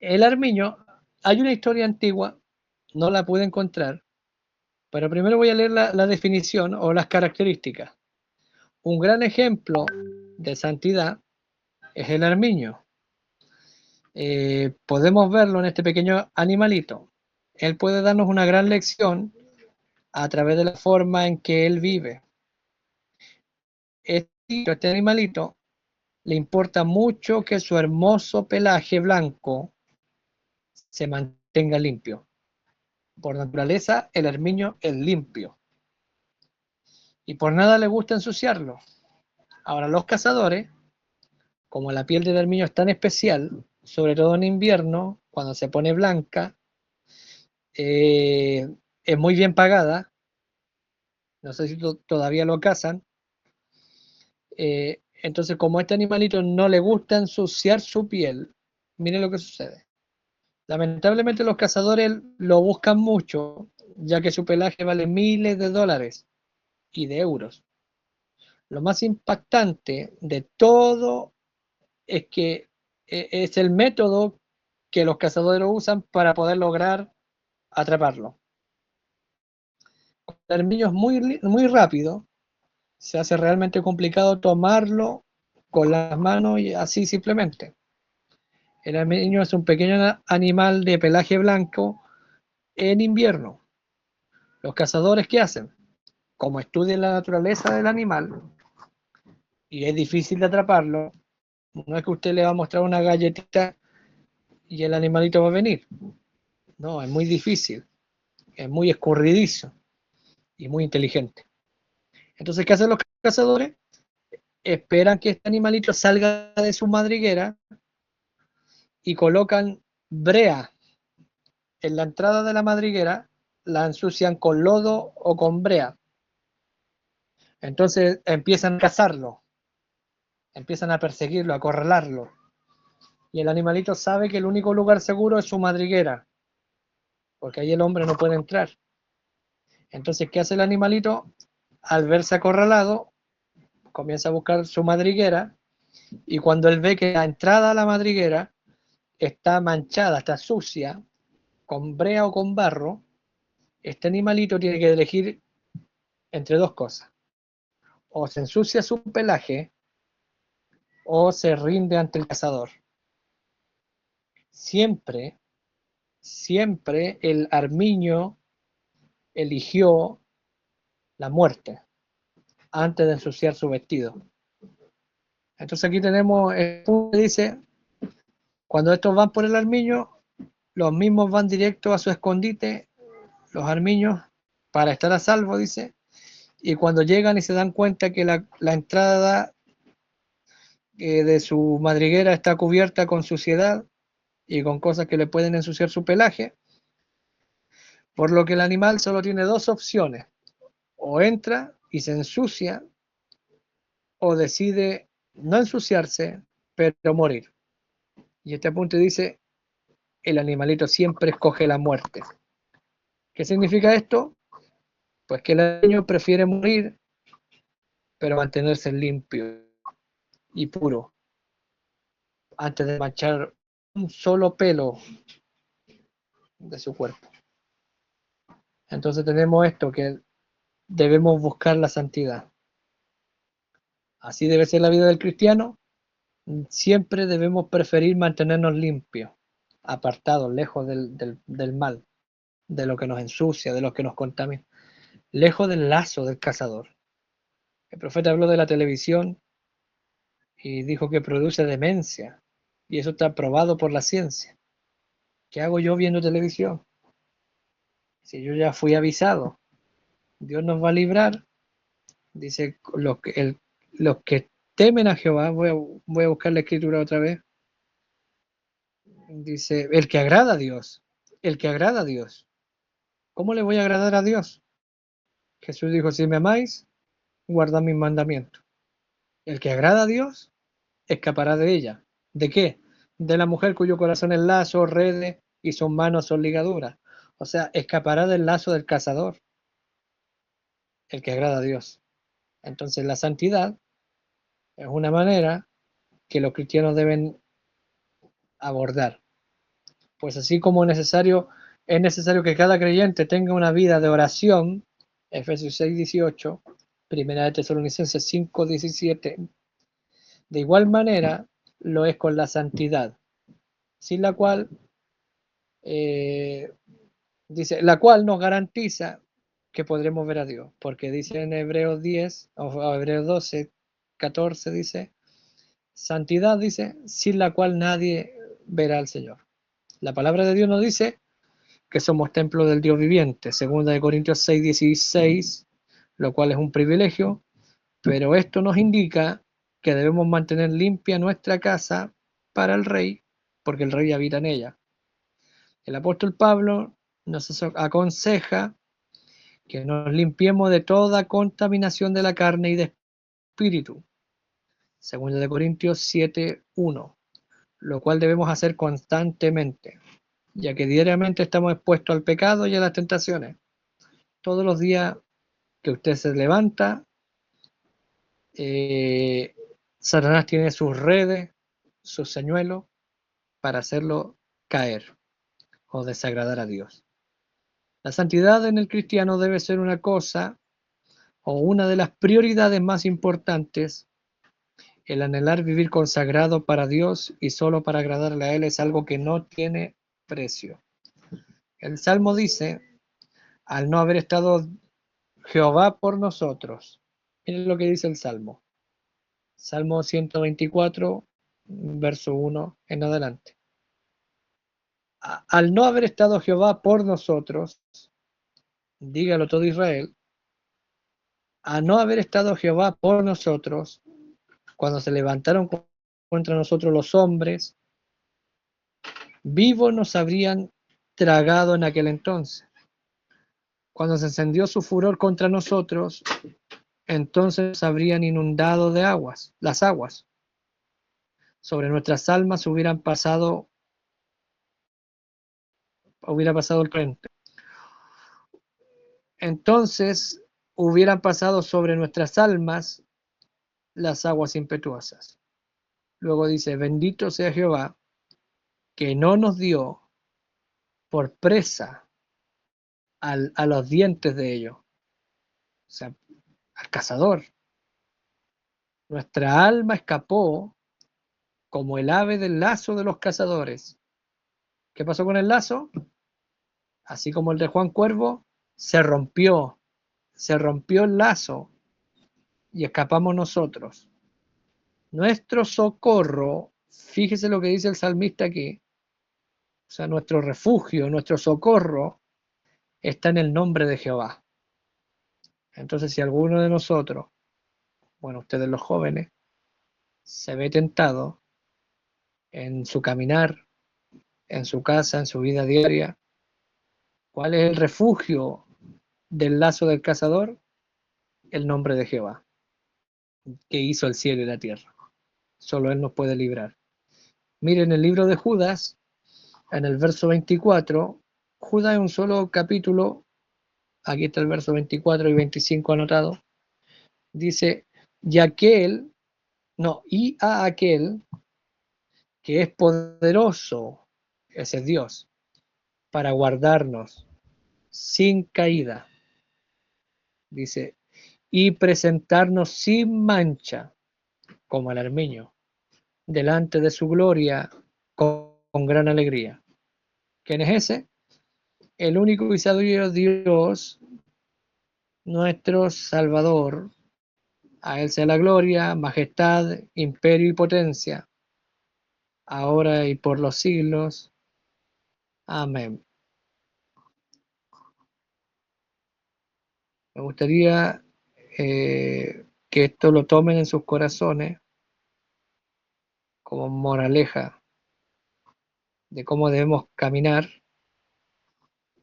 el armiño, hay una historia antigua, no la pude encontrar, pero primero voy a leer la definición o las características. Un gran ejemplo de santidad es el armiño. Podemos verlo en este pequeño animalito. Él puede darnos una gran lección a través de la forma en que él vive. Este animalito le importa mucho que su hermoso pelaje blanco se mantenga limpio. Por naturaleza, el armiño es limpio y por nada le gusta ensuciarlo. Ahora, los cazadores, como la piel del armiño es tan especial, sobre todo en invierno, cuando se pone blanca, es muy bien pagada. No sé si todavía lo cazan. Entonces, como a este animalito no le gusta ensuciar su piel, miren lo que sucede. Lamentablemente los cazadores lo buscan mucho, ya que su pelaje vale miles de dólares y de euros. Lo más impactante de todo es que es el método que los cazadores usan para poder lograr atraparlo. El armiño es muy rápido, se hace realmente complicado tomarlo con las manos y así simplemente. El armiño es un pequeño animal de pelaje blanco en invierno. Los cazadores, ¿qué hacen? Como estudian la naturaleza del animal y es difícil de atraparlo, no es que usted le va a mostrar una galletita y el animalito va a venir. No, es muy difícil, es muy escurridizo y muy inteligente. Entonces, ¿qué hacen los cazadores? Esperan que este animalito salga de su madriguera y colocan brea en la entrada de la madriguera, la ensucian con lodo o con brea. Entonces empiezan a cazarlo, empiezan a perseguirlo, a acorralarlo. Y el animalito sabe que el único lugar seguro es su madriguera, porque ahí el hombre no puede entrar. Entonces, ¿qué hace el animalito? Al verse acorralado, comienza a buscar su madriguera y cuando él ve que la entrada a la madriguera está manchada, está sucia, con brea o con barro, este animalito tiene que elegir entre dos cosas. O se ensucia su pelaje o se rinde ante el cazador. Siempre, siempre el armiño eligió la muerte antes de ensuciar su vestido. Entonces aquí tenemos el punto que dice, cuando estos van por el armiño, los mismos van directo a su escondite, los armiños, para estar a salvo, dice, y cuando llegan y se dan cuenta que la entrada de su madriguera está cubierta con suciedad y con cosas que le pueden ensuciar su pelaje, por lo que el animal solo tiene dos opciones, o entra y se ensucia, o decide no ensuciarse, pero morir. Y este punto dice, el animalito siempre escoge la muerte. ¿Qué significa esto? Pues que el niño prefiere morir, pero mantenerse limpio y puro, antes de manchar un solo pelo de su cuerpo. Entonces tenemos esto, que debemos buscar la santidad. Así debe ser la vida del cristiano. Siempre debemos preferir mantenernos limpios, apartados, lejos del mal, de lo que nos ensucia, de lo que nos contamina, lejos del lazo del cazador. El profeta habló de la televisión y dijo que produce demencia, y eso está probado por la ciencia. ¿Qué hago yo viendo televisión? Si yo ya fui avisado, Dios nos va a librar. Dice, los que temen a Jehová, voy a buscar la escritura otra vez. Dice, el que agrada a Dios, el que agrada a Dios. ¿Cómo le voy a agradar a Dios? Jesús dijo, si me amáis, guardad mis mandamientos. El que agrada a Dios, escapará de ella. ¿De qué? De la mujer cuyo corazón es lazo, redes y sus manos son ligaduras. O sea, escapará del lazo del cazador, el que agrada a Dios. Entonces la santidad es una manera que los cristianos deben abordar. Pues así como es necesario que cada creyente tenga una vida de oración, Efesios 6:18, Primera de Tesalonicenses 5:17, de igual manera lo es con la santidad, sin la cual, eh, dice, la cual nos garantiza que podremos ver a Dios, porque dice en Hebreos 10, o Hebreos 12:14, dice, santidad, dice, sin la cual nadie verá al Señor. La palabra de Dios nos dice que somos templo del Dios viviente, segunda de Corintios 6:16, lo cual es un privilegio, pero esto nos indica que debemos mantener limpia nuestra casa para el rey, porque el rey habita en ella. El apóstol Pablo nos aconseja que nos limpiemos de toda contaminación de la carne y de espíritu, segunda de Corintios 7:1, lo cual debemos hacer constantemente, ya que diariamente estamos expuestos al pecado y a las tentaciones. Todos los días que usted se levanta, eh, Satanás tiene sus redes, sus señuelos para hacerlo caer o desagradar a Dios. La santidad en el cristiano debe ser una cosa o una de las prioridades más importantes. El anhelar vivir consagrado para Dios y solo para agradarle a Él es algo que no tiene precio. El Salmo dice, al no haber estado Jehová por nosotros. Miren lo que dice el Salmo. Salmo 124, verso 1 en adelante. Al no haber estado Jehová por nosotros, dígalo todo Israel, a no haber estado Jehová por nosotros, cuando se levantaron contra nosotros los hombres, vivos nos habrían tragado en aquel entonces. Cuando se encendió su furor contra nosotros, entonces habrían inundado de aguas, las aguas. Sobre nuestras almas hubiera pasado el torrente. Entonces hubieran pasado sobre nuestras almas las aguas impetuosas. Luego dice, bendito sea Jehová, que no nos dio por presa a los dientes de ellos. O sea, al cazador. Nuestra alma escapó como el ave del lazo de los cazadores. ¿Qué pasó con el lazo? Así como el de Juan Cuervo, se rompió el lazo y escapamos nosotros. Nuestro socorro, fíjese lo que dice el salmista aquí, o sea, nuestro refugio, nuestro socorro está en el nombre de Jehová. Entonces, si alguno de nosotros, bueno, ustedes los jóvenes, se ve tentado en su caminar, en su casa, en su vida diaria, ¿cuál es el refugio del lazo del cazador? El nombre de Jehová, que hizo el cielo y la tierra. Solo Él nos puede librar. Miren el libro de Judas, en el verso 24, Judas es un solo capítulo, aquí está el verso 24 y 25 anotado, dice, y aquel, no, y a aquel que es poderoso, ese es Dios, para guardarnos sin caída, dice, y presentarnos sin mancha, como el armiño, delante de su gloria con gran alegría. ¿Quién es ese? El único y sabio Dios, nuestro Salvador. A Él sea la gloria, majestad, imperio y potencia, ahora y por los siglos. Amén. Me gustaría que esto lo tomen en sus corazones como moraleja de cómo debemos caminar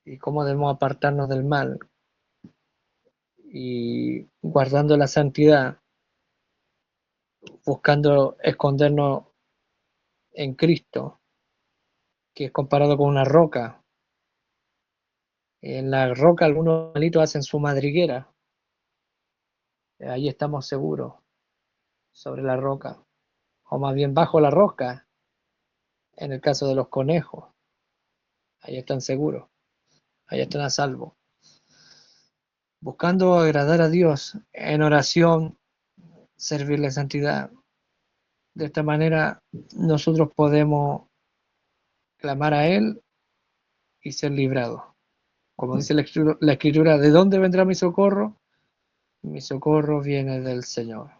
y cómo debemos apartarnos del mal y guardando la santidad, buscando escondernos en Cristo, que es comparado con una roca. En la roca algunos malitos hacen su madriguera, ahí estamos seguros, sobre la roca, o más bien bajo la roca, en el caso de los conejos, ahí están seguros, ahí están a salvo. Buscando agradar a Dios en oración, servirle santidad. De esta manera nosotros podemos clamar a Él y ser librados. Como dice la escritura, ¿de dónde vendrá mi socorro? Mi socorro viene del Señor.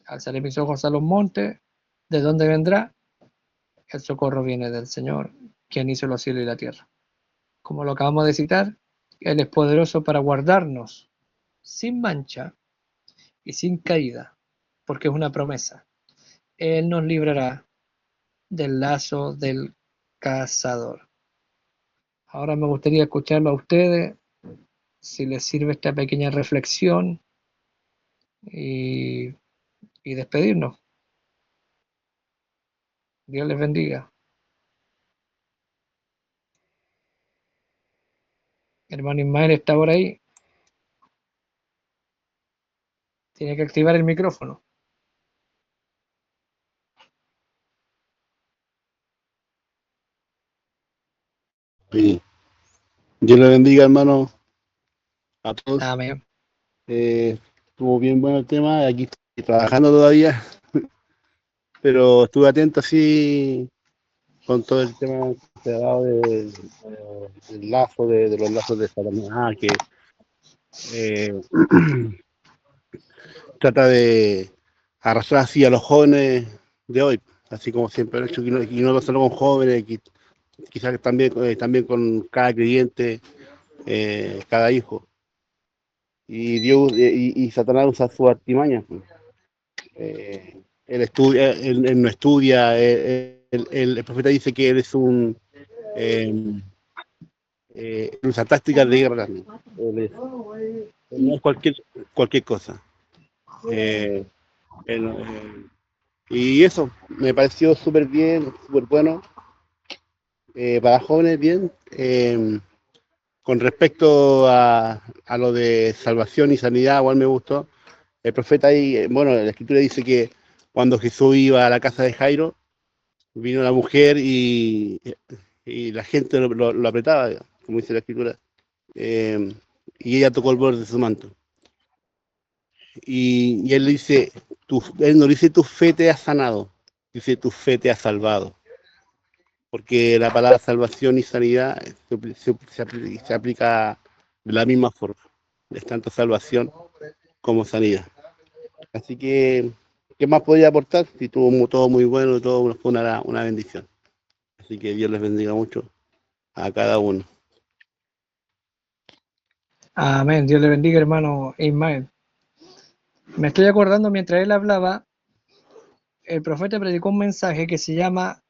Alzaré mis ojos a los montes, ¿de dónde vendrá? El socorro viene del Señor, quien hizo los cielos y la tierra. Como lo acabamos de citar, Él es poderoso para guardarnos sin mancha y sin caída, porque es una promesa. Él nos librará del lazo del cazador. Ahora me gustaría escucharlo a ustedes, si les sirve esta pequeña reflexión y, y despedirnos. Dios les bendiga. Hermano Ismael está por ahí. Tiene que activar el micrófono. Sí. Dios le bendiga, hermano, a todos. Amén. Estuvo bien bueno el tema. Aquí estoy trabajando todavía, pero estuve atento así con todo el tema que se ha dado del lazo, de los lazos de Satanás, que eh, trata de arrastrar así a los jóvenes de hoy, así como siempre lo he hecho, y no solo con jóvenes, quizás también con cada creyente, cada hijo. Y Dios y Satanás usa su artimaña. Él no estudia, el profeta dice que él es usa tácticas de guerra también. No es cualquier cosa. Eh, él, y eso, me pareció súper bien, súper bueno. Para jóvenes, bien. Con respecto a lo de salvación y sanidad, igual me gustó. El profeta ahí, bueno, la escritura dice que cuando Jesús iba a la casa de Jairo, vino la mujer y la gente lo apretaba, como dice la escritura, y ella tocó el borde de su manto. Y él dice, él no dice tu fe te ha sanado, dice tu fe te ha salvado. Porque la palabra salvación y sanidad se aplica de la misma forma. Es tanto salvación como sanidad. Así que, ¿qué más podía aportar? Si tuvo todo muy bueno, todo fue una bendición. Así que Dios les bendiga mucho a cada uno. Amén. Dios le bendiga, hermano Ismael. Me estoy acordando mientras él hablaba, el profeta predicó un mensaje que se llama,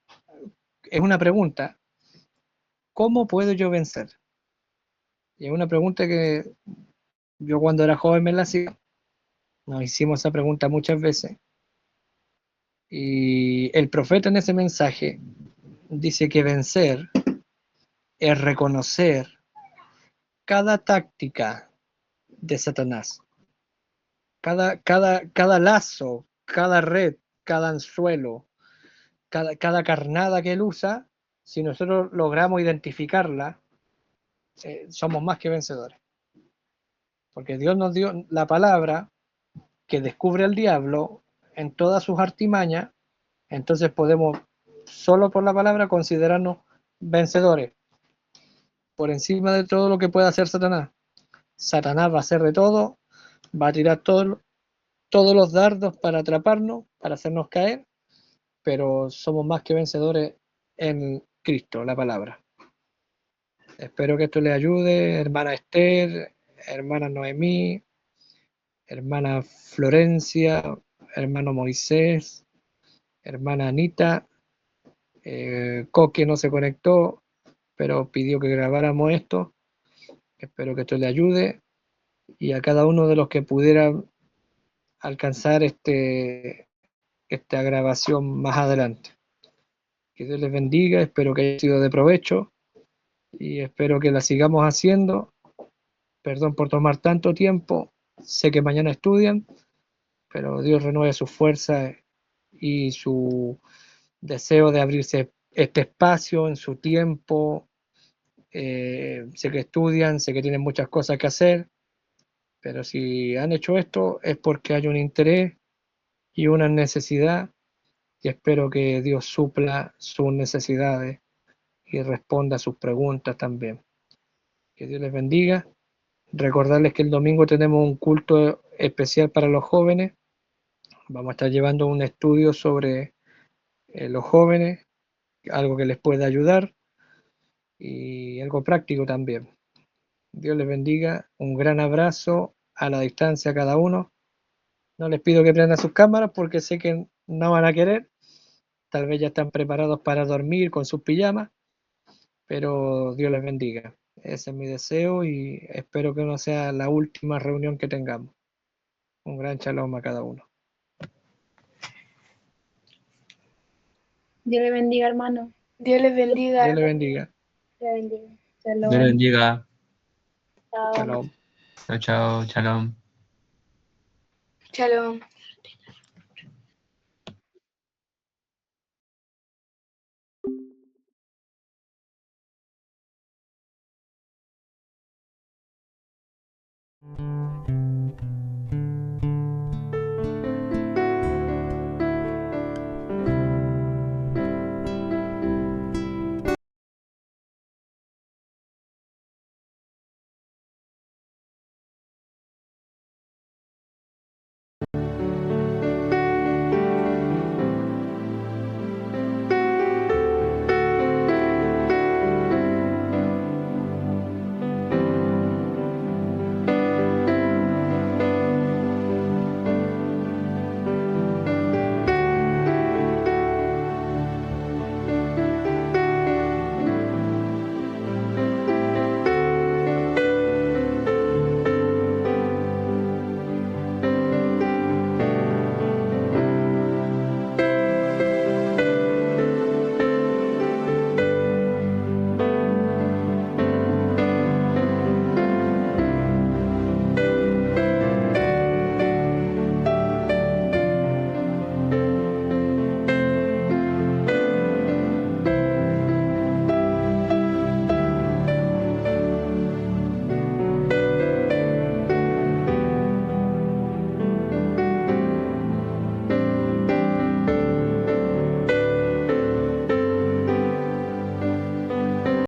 es una pregunta, ¿cómo puedo yo vencer? Y es una pregunta que yo cuando era joven me la hacía, nos hicimos esa pregunta muchas veces. Y el profeta en ese mensaje dice que vencer es reconocer cada táctica de Satanás, cada lazo, cada red, cada anzuelo, cada carnada que él usa, si nosotros logramos identificarla, somos más que vencedores. Porque Dios nos dio la palabra que descubre al diablo en todas sus artimañas, entonces podemos, solo por la palabra, considerarnos vencedores, por encima de todo lo que pueda hacer Satanás. Satanás va a hacer de todo, va a tirar todos los dardos para atraparnos, para hacernos caer, pero somos más que vencedores en Cristo, la palabra. Espero que esto le ayude, hermana Esther, hermana Noemí, hermana Florencia, hermano Moisés, hermana Anita, Coque no se conectó, pero pidió que grabáramos esto. Espero que esto le ayude y a cada uno de los que pudieran alcanzar esta grabación más adelante. Que Dios les bendiga, espero que haya sido de provecho y espero que la sigamos haciendo. Perdón por tomar tanto tiempo, sé que mañana estudian, pero Dios renueve sus fuerzas y su deseo de abrirse este espacio en su tiempo. Sé que estudian, sé que tienen muchas cosas que hacer, pero si han hecho esto es porque hay un interés y una necesidad y espero que Dios supla sus necesidades y responda a sus preguntas también. Que Dios les bendiga. Recordarles que el domingo tenemos un culto especial para los jóvenes. Vamos a estar llevando un estudio sobre los jóvenes, algo que les pueda ayudar y algo práctico también. Dios les bendiga. Un gran abrazo a la distancia a cada uno. No les pido que prendan sus cámaras porque sé que no van a querer. Tal vez ya están preparados para dormir con sus pijamas, pero Dios les bendiga. Ese es mi deseo y espero que no sea la última reunión que tengamos. Un gran shalom a cada uno. Dios le bendiga, hermano. Dios les bendiga. Dios les bendiga. Dios le bendiga. Dios les Shalom. bendiga. Chao. Shalom. Chao, chao, shalom. Shalom.